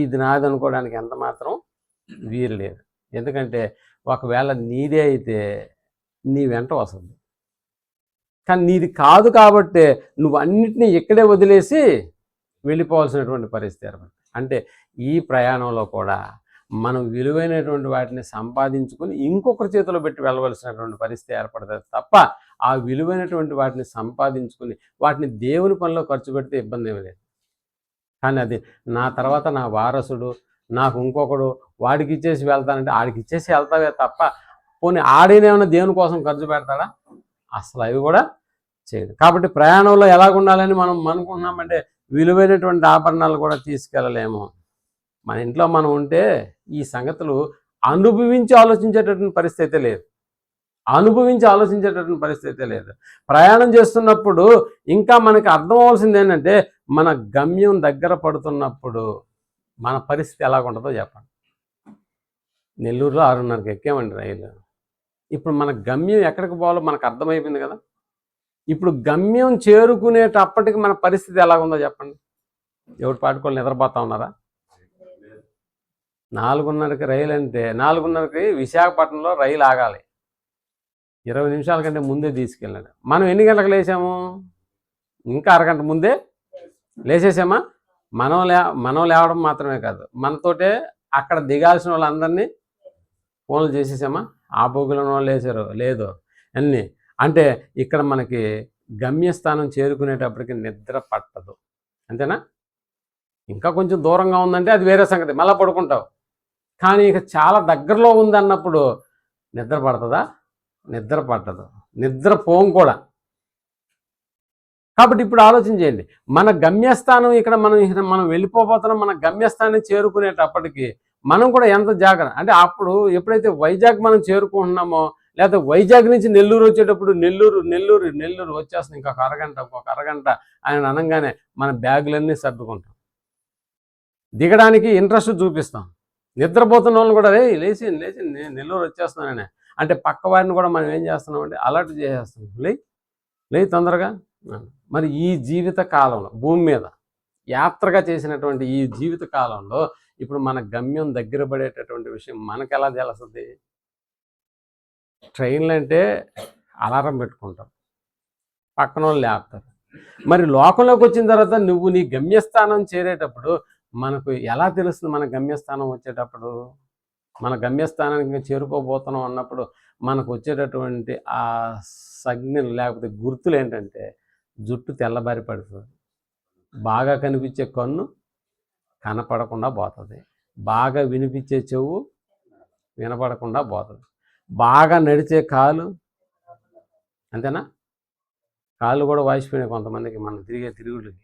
అనుకోవడానికి ఎంత మాత్రం వీలు లేదు. ఎందుకంటే ఒకవేళ నీదే అయితే నీ వెంట వస్తుంది, కానీ నీది కాదు కాబట్టే నువ్వు అన్నిటినీ ఇక్కడే వదిలేసి వెళ్ళిపోవాల్సినటువంటి పరిస్థితి ఏర్పడుతుంది. అంటే ఈ ప్రయాణంలో కూడా మనం విలువైనటువంటి వాటిని సంపాదించుకొని ఇంకొకరి చేతిలో పెట్టి వెళ్ళవలసినటువంటి పరిస్థితి ఏర్పడుతుంది తప్ప, ఆ విలువైనటువంటి వాటిని సంపాదించుకొని వాటిని దేవుని పనిలో ఖర్చు పెడితే ఇబ్బంది ఏమీ లేదు. కానీ అది నా తర్వాత నా వారసుడు, నాకు ఇంకొకడు, వాడికి ఇచ్చేసి వెళ్తానంటే ఆడికి ఇచ్చేసి వెళ్తావే తప్ప, పోనీ ఆడేనేమన్నా దేవుని కోసం ఖర్చు పెడతాడా? అసలు అవి కూడా చేయదు. కాబట్టి ప్రయాణంలో ఎలాగ ఉండాలని మనం అనుకుంటున్నామంటే విలువైనటువంటి ఆభరణాలు కూడా తీసుకెళ్ళలేము. మన ఇంట్లో మనం ఉంటే ఈ సంగతులు అనుభవించి ఆలోచించేటటువంటి పరిస్థితి లేదు. ప్రయాణం చేస్తున్నప్పుడు ఇంకా మనకి అర్థం అవ్వాల్సింది ఏంటంటే మన గమ్యం దగ్గర పడుతున్నప్పుడు మన పరిస్థితి ఎలాగుంటుందో చెప్పండి. నెల్లూరులో 6:30కి ఎక్కామండి రైలు. ఇప్పుడు మన గమ్యం ఎక్కడికి పోవాలో మనకు అర్థమైపోయింది కదా. ఇప్పుడు గమ్యం చేరుకునేటప్పటికి మన పరిస్థితి ఎలాగుందో చెప్పండి. ఎవరి పాటుకోళ్ళు నిద్రపోతా ఉన్నారా? 4:30కి రైలు అంటే 4:30కి విశాఖపట్నంలో రైలు ఆగాలి. 20 నిమిషాల కంటే ముందే తీసుకెళ్ళాడు. మనం ఎన్ని గంటలకు లేచాము? ఇంకా అరగంట ముందే లేచేసామా? మనం లేవడం మాత్రమే కాదు, మనతోటే అక్కడ దిగాల్సిన వాళ్ళందరినీ ఫోన్లు చేసేసామా? ఆ బొగ్గులను వాళ్ళు లేచారో లేదో అన్నీ. అంటే ఇక్కడ మనకి గమ్యస్థానం చేరుకునేటప్పటికి నిద్ర పట్టదు, అంతేనా? ఇంకా కొంచెం దూరంగా ఉందంటే అది వేరే సంగతి, మళ్ళీ పడుకుంటావు. కానీ ఇక చాలా దగ్గరలో ఉందన్నప్పుడు నిద్ర పడుతుందా? నిద్ర పట్టదు, నిద్ర పోం కూడా. కాబట్టి ఇప్పుడు ఆలోచన చేయండి, మన గమ్యస్థానం ఇక్కడ మనం వెళ్ళిపోతున్నాం. మన గమ్యస్థానం చేరుకునేటప్పటికి మనం కూడా ఎంత జాగ్రత్త అంటే అప్పుడు ఎప్పుడైతే వైజాగ్ మనం చేరుకుంటున్నామో, లేకపోతే వైజాగ్ నుంచి నెల్లూరు వచ్చేటప్పుడు నెల్లూరు వచ్చేస్తుంది ఇంకొక అరగంట ఆయన అనగానే మన బ్యాగులన్నీ సర్దుకుంటాం, దిగడానికి ఇంట్రెస్ట్ చూపిస్తాం. నిద్రపోతున్న వాళ్ళని కూడా లేచి నెల్లూరు వచ్చేస్తున్నానని అంటే పక్క వారిని కూడా మనం ఏం చేస్తున్నామంటే అలర్ట్ చేసేస్తాం, లే తొందరగా. మరి ఈ జీవిత కాలంలో భూమి మీద యాత్రగా చేసినటువంటి ఈ జీవిత కాలంలో ఇప్పుడు మన గమ్యం దగ్గర పడేటటువంటి విషయం మనకు ఎలా తెలుస్తుంది? ట్రైన్లు అంటే అలారం పెట్టుకుంటాం, పక్కన వాళ్ళు లేపుతారు. మరి లోకంలోకి వచ్చిన తర్వాత నువ్వు నీ గమ్యస్థానం చేరేటప్పుడు మనకు ఎలా తెలుస్తుంది? మన గమ్యస్థానం వచ్చేటప్పుడు, మన గమ్యస్థానానికి చేరుకోబోతున్నాం అన్నప్పుడు మనకు వచ్చేటటువంటి ఆ సంజ్ఞలు లేకపోతే గుర్తులు ఏంటంటే, జుట్టు తెల్లబారి పడుతుంది, బాగా కనిపించే కన్ను కనపడకుండా పోతుంది, బాగా వినిపించే చెవు వినపడకుండా పోతుంది, బాగా నడిచే కాలు, అంతేనా? కాళ్ళు కూడా వాసిపోయినాయి కొంతమందికి, మనం తిరిగే తిరుగుళ్ళకి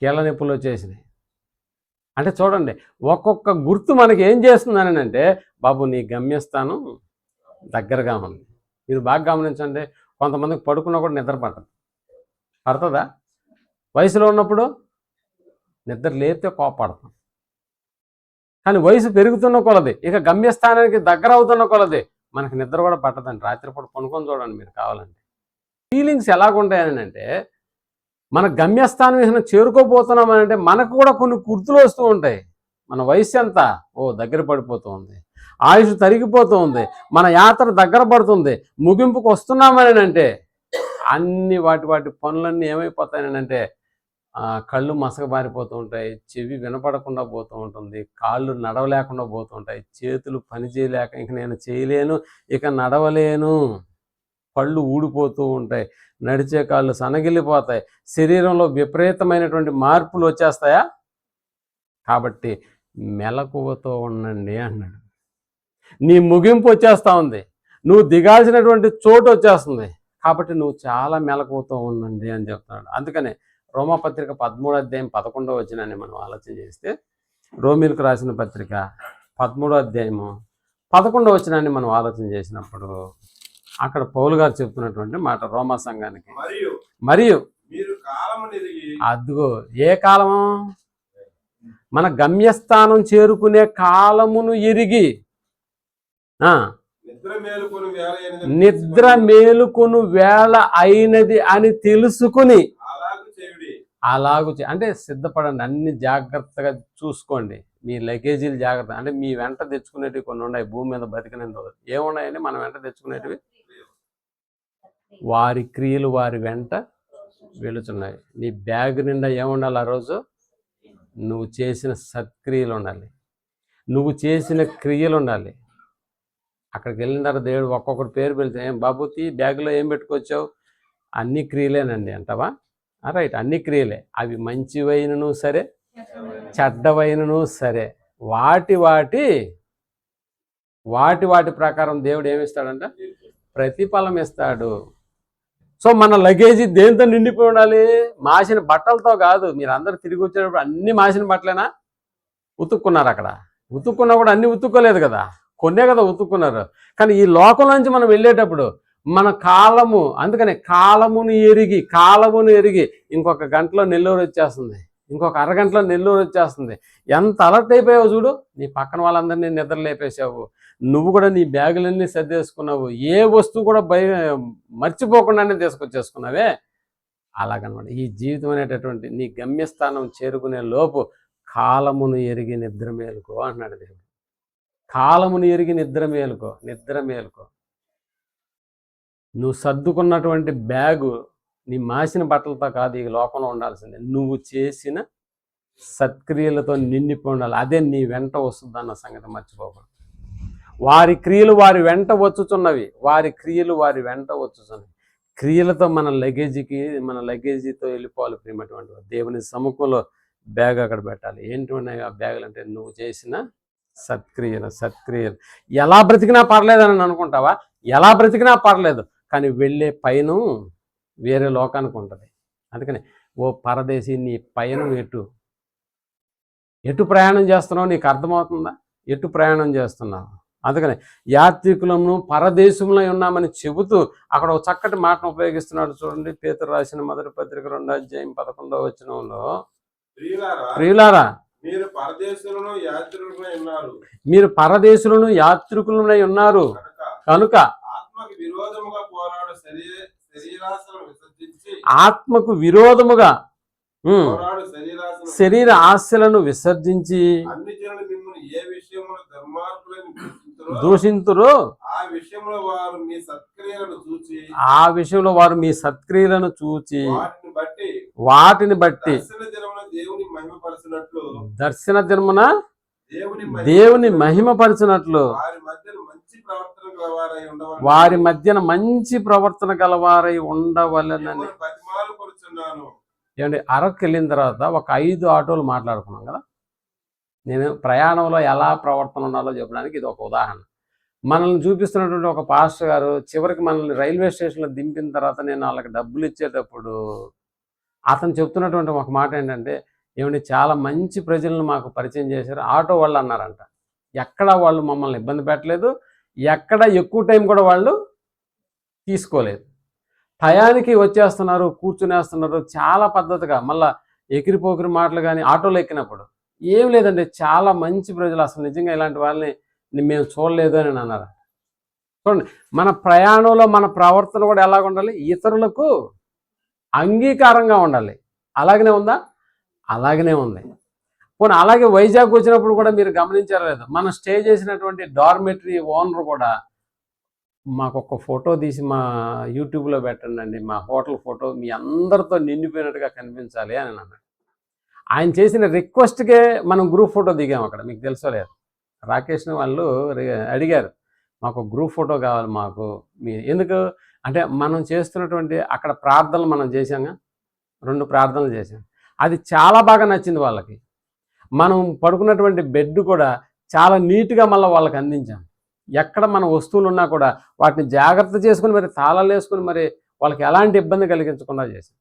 కీళ్ళ నొప్పులు వచ్చేసినాయి. అంటే చూడండి, ఒక్కొక్క గుర్తు మనకి ఏం చేస్తుందని అంటే, బాబు నీ గమ్యస్థానం దగ్గరగా ఉంది. మీరు బాగా గమనించండి, కొంతమందికి పడుకున్నా కూడా నిద్ర పడుతుందా? వయసులో ఉన్నప్పుడు నిద్ర లేపితే కోపడతాం, కానీ వయసు పెరుగుతున్న కొలది, ఇక గమ్యస్థానానికి దగ్గర అవుతున్న కొలది మనకి నిద్ర కూడా పట్టదండి. రాత్రిపూట పనుకొని చూడండి మీరు కావాలంటే. ఫీలింగ్స్ ఎలాగుంటాయని అంటే, మన గమ్యస్థానం ఏమైనా చేరుకోబోతున్నామని అంటే మనకు కూడా కొన్ని గుర్తులు వస్తూ ఉంటాయి. మన వయసు ఎంత? దగ్గర పడిపోతూ ఉంది, ఆయుష్ తరిగిపోతూ ఉంది, మన యాత్ర దగ్గర పడుతుంది, ముగింపుకు వస్తున్నామని అంటే అన్ని వాటి పనులన్నీ ఏమైపోతాయని అంటే కళ్ళు మసకబారిపోతూ ఉంటాయి, చెవి వినపడకుండా పోతూ ఉంటుంది, కాళ్ళు నడవలేకుండా పోతూ ఉంటాయి, చేతులు పని చేయలేక ఇంక నేను చేయలేను, ఇక నడవలేను, పళ్ళు ఊడిపోతూ ఉంటాయి, నడిచే కాళ్ళు సనగిల్లిపోతాయి, శరీరంలో విపరీతమైనటువంటి మార్పులు వచ్చేస్తాయా? కాబట్టి మెలకువతో ఉండండి అన్నాడు. నీ ముగింపు వచ్చేస్తూ ఉంది, నువ్వు దిగాల్సినటువంటి చోటు వచ్చేస్తుంది, కాబట్టి నువ్వు చాలా మెలకువతో ఉండండి అని చెప్తున్నాడు. అందుకనే రోమాపత్రిక 13:11 మనం ఆలోచన చేస్తే, రోమిలకు రాసిన పత్రిక 13:11 మనం ఆలోచన చేసినప్పుడు అక్కడ పౌలు గారు చెప్తున్నటువంటి మాట రోమా సంఘానికి, మరియు అదిగో ఏ కాలము? మన గమ్యస్థానం చేరుకునే కాలమును ఎరిగి నిద్ర మేలుకొను వేళ అయినది అని తెలుసుకుని అలాగూ అంటే సిద్ధపడండి, అన్ని జాగ్రత్తగా చూసుకోండి, మీ లగేజీలు జాగ్రత్త. అంటే మీ వెంట తెచ్చుకునేటివి కొన్ని ఉన్నాయి భూమి మీద బతికినంత రోజు. ఏమున్నాయని మనం వెంట తెచ్చుకునేటివి? వారి క్రియలు వారి వెంట వెళుతున్నాయి. నీ బ్యాగ్ నిండా ఏముండాలి? ఆ రోజు నువ్వు చేసిన సత్క్రియలు ఉండాలి, నువ్వు చేసిన క్రియలు ఉండాలి. అక్కడికి వెళ్ళిన తర్వాత దేవుడు ఒక్కొక్కటి పేరు పెడితే, ఏం బాబుతి బ్యాగులో ఏం పెట్టుకొచ్చావు? అన్ని క్రియలేనండి అంటావా? రైట్, అన్ని క్రియలే. అవి మంచివైనను సరే, చెడ్డవైనను సరే, వాటి ప్రకారం దేవుడు ఏమిస్తాడంట? ప్రతిఫలం ఇస్తాడు. సో మన లగేజీ దేంతో నిండిపోయి ఉండాలి? మాసిన బట్టలతో కాదు. మీరు అందరు తిరిగి వచ్చేటప్పుడు అన్ని మాసిన బట్టలేనా? ఉతుక్కున్నారు అక్కడ. ఉతుక్కున్నా కూడా అన్ని ఉతుక్కోలేదు కదా, కొన్నే కదా ఉతుక్కున్నారు. కానీ ఈ లోకం నుంచి మనం వెళ్ళేటప్పుడు మన కాలము, అందుకనే కాలమును ఎరిగి ఇంకొక గంటలో నెల్లూరు వచ్చేస్తుంది, ఇంకొక అరగంటలో నెల్లూరు వచ్చేస్తుంది. ఎంత అలర్ట్ అయిపోయావు చూడు. నీ పక్కన వాళ్ళందరినీ నిద్ర లేపేసావు, నువ్వు కూడా నీ బ్యాగులన్నీ సర్దేసుకున్నావు, ఏ వస్తువు కూడా మర్చిపోకుండానే తీసుకొచ్చేసుకున్నావే. అలాగనమాట ఈ జీవితం అనేటటువంటి నీ గమ్యస్థానం చేరుకునే లోపు కాలమును ఎరిగి నిద్ర మేలుకో అన్నాడు దేవుడు. కాలమును ఎరిగి నిద్ర మేలుకో. నువ్వు సర్దుకున్నటువంటి బ్యాగు నీ మాసిన బట్టలతో కాదు ఈ లోకంలో ఉండాల్సిందే, నువ్వు చేసిన సత్క్రియలతో నిండిపోయి ఉండాలి. అదే నీ వెంట వస్తుందన్న సంగతి మర్చిపోకూడదు. వారి క్రియలు వారి వెంట వచ్చుచున్నవి, క్రియలతో మన లగేజీతో వెళ్ళిపోవాలి. ప్రియమైనటువంటి దేవుని సముఖంలో బ్యాగ్ అక్కడ పెట్టాలి. ఏంటి ఆ బ్యాగులు అంటే నువ్వు చేసిన సత్క్రియలు. ఎలా బ్రతికినా పర్లేదని అనుకుంటావా? ఎలా బ్రతికినా పర్లేదు, కానీ వెళ్ళే పయనం వేరే లోకానికి ఉంటుంది. అందుకని ఓ పరదేశీ, నీ పయనం ఎటు ప్రయాణం చేస్తున్నావు నీకు అర్థమవుతుందా? ఎటు ప్రయాణం చేస్తున్నావు? అందుకని యాత్రికులను పరదేశంలో ఉన్నామని చెబుతూ అక్కడ ఒక చక్కటి మాటను ఉపయోగిస్తున్నాడు చూడండి. పేతురు రాసిన మొదటి పత్రిక 2:11 వచనంలో, ప్రియులారా మీరు పరదేశులను యాత్రికులమై ఉన్నారు కనుక ఆత్మకు విరోధముగా శరీర ఆశలను విసర్జించి దూషింతురు, ఆ విషయంలో వారు మీ సత్క్రియలను చూచి వాటిని బట్టి దర్శన దినమున దేవుని మహిమపరచినట్లు వారి మధ్యన మంచి ప్రవర్తన గలవారై ఉండవలెనని. ఏమండి, అరకు వెళ్ళిన తర్వాత ఒక 5 ఆటోలు మాట్లాడుకున్నాం కదా. నేను ప్రయాణంలో ఎలా ప్రవర్తన ఉండాలో చెప్పడానికి ఇది ఒక ఉదాహరణ. మనల్ని చూపిస్తున్నటువంటి ఒక పాస్టర్ గారు చివరికి మనల్ని రైల్వే స్టేషన్లో దింపిన తర్వాత నేను వాళ్ళకి డబ్బులు ఇచ్చేటప్పుడు అతను చెప్తున్నటువంటి ఒక మాట ఏంటంటే, ఏమండి చాలా మంచి ప్రజలను మాకు పరిచయం చేశారు. ఆటో వాళ్ళు అన్నారంట, ఎక్కడ వాళ్ళు మమ్మల్ని ఇబ్బంది పెట్టలేదు, ఎక్కడ ఎక్కువ టైం కూడా వాళ్ళు తీసుకోలేదు, టయానికి వచ్చేస్తున్నారు, కూర్చునేస్తున్నారు చాలా పద్ధతిగా. మళ్ళీ ఎకిరిపోకిరి మాటలు కానీ ఆటోలో ఎక్కినప్పుడు ఏం లేదండి, చాలా మంచి ప్రజలు, అసలు నిజంగా ఇలాంటి వాళ్ళని మేము చూడలేదు అని అన్నారు. చూడండి, మన ప్రయాణంలో మన ప్రవర్తన కూడా ఎలాగ ఉండాలి? ఇతరులకు అంగీకారంగా ఉండాలి. అలాగనే ఉందా? అలాగనే ఉంది. పోనీ అలాగే వైజాగ్ వచ్చినప్పుడు కూడా మీరు గమనించారో లేదు, మనం స్టే చేసినటువంటి డార్మెటరీ ఓనర్ కూడా మాకు ఒక ఫోటో తీసి మా యూట్యూబ్లో పెట్టండి, మా హోటల్ ఫోటో మీ అందరితో నిండిపోయినట్టుగా కనిపించాలి అని అన్నాడు. ఆయన చేసిన రిక్వెస్ట్కే మనం గ్రూప్ ఫోటో దిగాము అక్కడ. మీకు తెలుసో లేదు, రాకేష్ని వాళ్ళు అడిగారు, మాకు గ్రూప్ ఫోటో కావాలి మాకు. ఎందుకు అంటే మనం చేస్తున్నటువంటి అక్కడ ప్రార్థనలు మనం చేశాంగా, 2 ప్రార్థనలు చేశాం, అది చాలా బాగా నచ్చింది వాళ్ళకి. మనం పడుకున్నటువంటి బెడ్ కూడా చాలా నీట్గా మళ్ళీ వాళ్ళకి అందించాం. ఎక్కడ మన వస్తువులు ఉన్నా కూడా వాటిని జాగ్రత్త చేసుకుని మరి తాళాలు వేసుకుని మరి వాళ్ళకి ఎలాంటి ఇబ్బంది కలిగించకుండా చేశాం.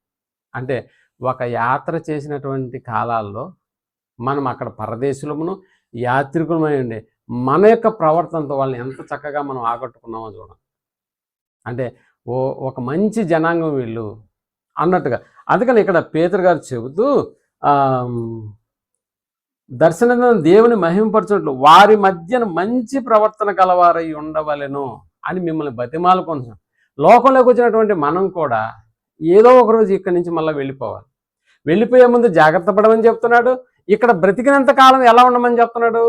అంటే ఒక యాత్ర చేసినటువంటి కాలాల్లో మనం అక్కడ పరదేశులమును యాత్రికులమై ఉండే మన యొక్క ప్రవర్తనతో వాళ్ళని ఎంత చక్కగా మనం ఆకట్టుకున్నామో చూడండి. అంటే ఒక మంచి జనాంగం వీళ్ళు అన్నట్టుగా. అందుకని ఇక్కడ పేతురు గారు చెబుతూ దర్శనం దేవుని మహిమపరచినట్లు వారి మధ్యన మంచి ప్రవర్తన గలవారై ఉండవలెను అని మిమ్మల్ని బతిమాలుకుంటున్నాం. లోకంలోకి వచ్చినటువంటి మనం కూడా ఏదో ఒకరోజు ఇక్కడి నుంచి మళ్ళీ వెళ్ళిపోవాలి. వెళ్ళిపోయే ముందు జాగ్రత్త పడమని చెప్తున్నాడు. ఇక్కడ బ్రతికినంత కాలం ఎలా ఉండమని చెప్తున్నాడు?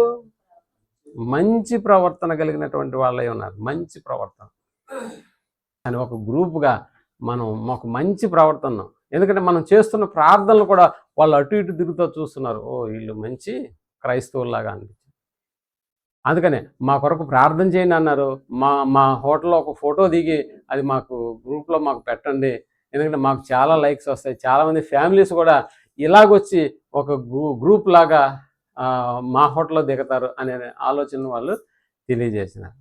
మంచి ప్రవర్తన కలిగినటువంటి వాళ్ళే ఉన్నారు, మంచి ప్రవర్తన అని ఒక గ్రూప్గా మనం ఒక మంచి ప్రవర్తన. ఎందుకంటే మనం చేస్తున్న ప్రార్థనలు కూడా వాళ్ళు అటు ఇటు తిరుగుతూ చూస్తున్నారు, ఓ వీళ్ళు మంచి క్రైస్తవుల్లాగా అనిపించింది. అందుకనే మా కొరకు ప్రార్థన చేయండి అన్నారు. మా హోటల్లో ఒక ఫోటో దిగి అది మాకు గ్రూప్లో మాకు పెట్టండి, ఎందుకంటే మాకు చాలా లైక్స్ వస్తాయి, చాలామంది ఫ్యామిలీస్ కూడా ఇలాగొచ్చి ఒక గ్రూప్ లాగా మా హోటల్లో దిగుతారు అనే ఆలోచన వాళ్ళు తెలియజేసినారు.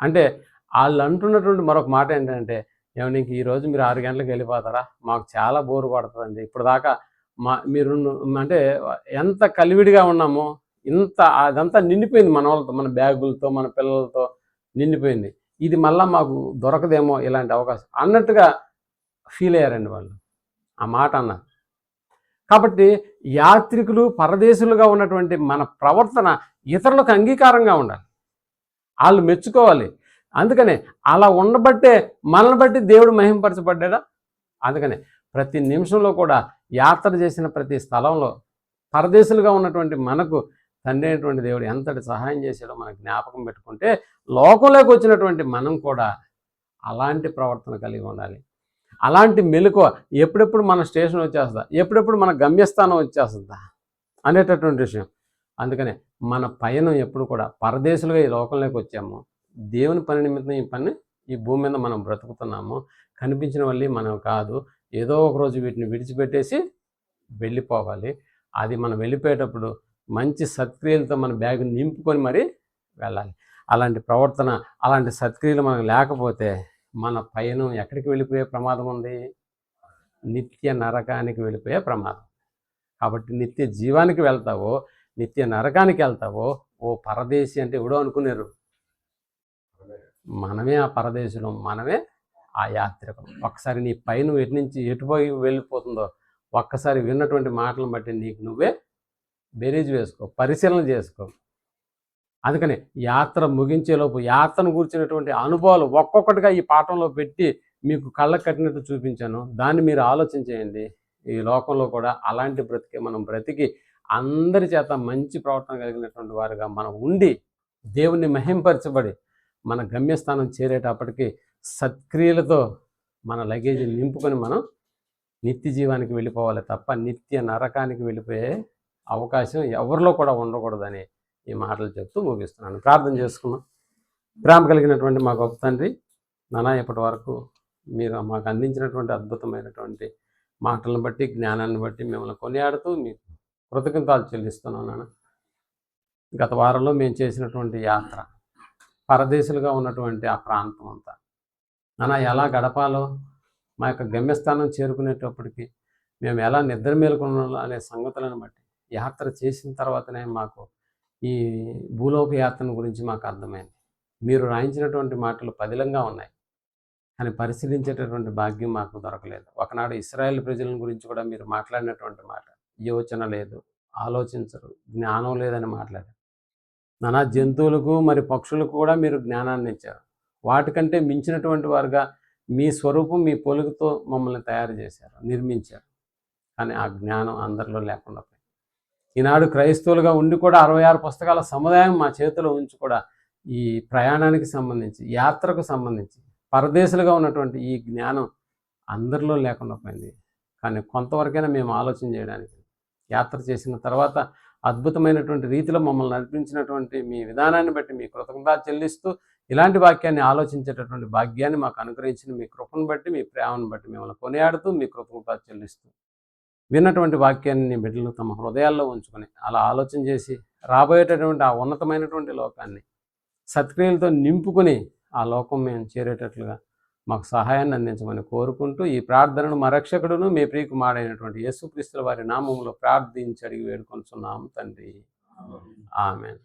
అంటే వాళ్ళు అంటున్నటువంటి మరొక మాట ఏంటంటే, ఏమండి ఇంక ఈరోజు మీరు 6 గంటలకు వెళ్ళిపోతారా, మాకు చాలా బోరు పడుతుందండి, ఇప్పుడు దాకా మీరు అంటే ఎంత కలివిడిగా ఉన్నామో ఇంత అదంతా నిండిపోయింది మన వాళ్ళతో, మన బ్యాగులతో, మన పిల్లలతో నిండిపోయింది, ఇది మళ్ళీ మాకు దొరకదేమో ఇలాంటి అవకాశం అన్నట్టుగా ఫీల్ అయ్యారండి వాళ్ళు, ఆ మాట అన్నారు. కాబట్టి యాత్రికులు పరదేశులుగా ఉన్నటువంటి మన ప్రవర్తన ఇతరులకు అంగీకారంగా ఉండాలి, వాళ్ళు మెచ్చుకోవాలి. అందుకనే అలా ఉండబట్టే మనల్ని బట్టి దేవుడు మహింపరచబడ్డా. అందుకనే ప్రతి నిమిషంలో కూడా యాత్ర చేసిన ప్రతి స్థలంలో పరదేశులుగా ఉన్నటువంటి మనకు తండ్రి అయినటువంటి దేవుడు ఎంతటి సహాయం చేశాడో మనకు జ్ఞాపకం పెట్టుకుంటే లోకంలోకి వచ్చినటువంటి మనం కూడా అలాంటి ప్రవర్తన కలిగి ఉండాలి. అలాంటి మెలకువ ఎప్పుడెప్పుడు మన స్టేషన్ వచ్చేస్తుందా, ఎప్పుడెప్పుడు మన గమ్యస్థానం వచ్చేస్తుందా అనేటటువంటి విషయం. అందుకనే మన పయనం ఎప్పుడు కూడా పరదేశులుగా ఈ లోకంలోకి వచ్చాము, దేవుని పని నిమిత్తం ఈ భూమి మీద మనం బ్రతుకుతున్నాము, కనిపించిన వల్ల మనం కాదు, ఏదో ఒకరోజు వీటిని విడిచిపెట్టేసి వెళ్ళిపోవాలి. అది మనం వెళ్ళిపోయేటప్పుడు మంచి సత్క్రియలతో మన బ్యాగ్ నింపుకొని మరీ వెళ్ళాలి. అలాంటి ప్రవర్తన, అలాంటి సత్క్రియలు మనకు లేకపోతే మన పయనం ఎక్కడికి వెళ్ళిపోయే ప్రమాదం ఉంది? నిత్య నరకానికి వెళ్ళిపోయే ప్రమాదం. కాబట్టి నిత్య జీవానికి వెళ్తావో నిత్య నరకానికి వెళ్తావో, ఓ పరదేశి అంటే ఎవడో అనుకున్నారు, మనమే ఆ పరదేశులం, మనమే ఆ యాత్రికులం. ఒక్కసారి నీ పైన ఎటు నుంచి ఎటుపోయి వెళ్ళిపోతుందో ఒక్కసారి విన్నటువంటి మాటలను బట్టి నీకు నువ్వే బేరీజు వేసుకో, పరిశీలన చేసుకో. అందుకని యాత్ర ముగించేలోపు యాత్రను కూర్చున్నటువంటి అనుభవాలు ఒక్కొక్కటిగా ఈ పాఠంలో పెట్టి మీకు కళ్ళకు కట్టినట్టు చూపించాను, దాన్ని మీరు ఆలోచించేయండి. ఈ లోకంలో కూడా అలాంటి బ్రతికే మనం బ్రతికి అందరి చేత మంచి ప్రవర్తన కలిగినటువంటి వారుగా మనం ఉండి దేవుణ్ణి మహింపరచబడి మన గమ్యస్థానం చేరేటప్పటికి సత్క్రియలతో మన లగేజ్ నింపుకొని మనం నిత్య జీవానికి వెళ్ళిపోవాలి తప్ప నిత్య నరకానికి వెళ్ళిపోయే అవకాశం ఎవరిలో కూడా ఉండకూడదని ఈ మాటలు చెప్తూ ముగిస్తున్నాను. ప్రార్థన చేసుకున్నాం. ప్రేమ కలిగినటువంటి మా గొప్ప తండ్రి నానా, ఇప్పటి వరకు మీరు మాకు అందించినటువంటి అద్భుతమైనటువంటి మాటలను బట్టి, జ్ఞానాన్ని బట్టి మిమ్మల్ని కొనియాడుతూ మీకు కృతజ్ఞతలు చెల్లిస్తున్నాను నాన్న. గత వారంలో మేము చేసినటువంటి యాత్ర, పరదేశులుగా ఉన్నటువంటి ఆ ప్రాంతం అంతా నాన్న ఎలా గడపాలో, మా యొక్క గమ్యస్థానం చేరుకునేటప్పటికి మేము ఎలా నిద్ర మేలుకున్నాలో అనే సంగతులను బట్టి యాత్ర చేసిన తర్వాతనే మాకు ఈ భూలోక యాత్రను గురించి మాకు అర్థమైంది. మీరు రాయించినటువంటి మాటలు పదిలంగా ఉన్నాయి, కానీ పరిశీలించేటటువంటి భాగ్యం మాకు దొరకలేదు. ఒకనాడు ఇశ్రాయేల్ ప్రజల గురించి కూడా మీరు మాట్లాడినటువంటి మాట, యోచన లేదు, ఆలోచించరు, జ్ఞానం లేదని మాట్లాడారు. నానా జంతువులకు మరి పక్షులకు కూడా మీరు జ్ఞానాన్ని ఇచ్చారు. వాటికంటే మించినటువంటి వారుగా మీ స్వరూపం, మీ పొలుగుతో మమ్మల్ని తయారు చేశారు, నిర్మించారు. కానీ ఆ జ్ఞానం అందరిలో లేకుండా పోయింది. ఈనాడు క్రైస్తవులుగా ఉండి కూడా 66 పుస్తకాల సముదాయం మా చేతిలో ఉంచి కూడా ఈ ప్రయాణానికి సంబంధించి, యాత్రకు సంబంధించి పరదేశులుగా ఉన్నటువంటి ఈ జ్ఞానం అందరిలో లేకుండా పోయింది. కానీ కొంతవరకైనా మేము ఆలోచన చేయడానికి, యాత్ర చేసిన తర్వాత అద్భుతమైనటువంటి రీతిలో మమ్మల్ని నడిపించినటువంటి మీ విధానాన్ని బట్టి మీ కృతజ్ఞత చెల్లిస్తూ, ఇలాంటి వాక్యాన్ని ఆలోచించేటటువంటి భాగ్యాన్ని మాకు అనుగ్రహించిన మీ కృపను బట్టి, మీ ప్రేమను బట్టి మిమ్మల్ని కొనియాడుతూ మీ కృతజ్ఞత చెల్లిస్తూ, విన్నటువంటి వాక్యాన్ని బిడ్డలు తమ హృదయాల్లో ఉంచుకొని అలా ఆలోచన చేసి రాబోయేటటువంటి ఆ ఉన్నతమైనటువంటి లోకాన్ని సత్క్రియలతో నింపుకొని ఆ లోకం మేము చేరేటట్లుగా మాకు సహాయాన్ని అందించమని కోరుకుంటూ ఈ ప్రార్థనను మా రక్షకుడును మీ ప్రియకుమారుడైనటువంటి యేసుక్రీస్తు వారి నామములో ప్రార్థించి అడిగి వేడుకొనుచున్నాము తండ్రి. ఆమేన్.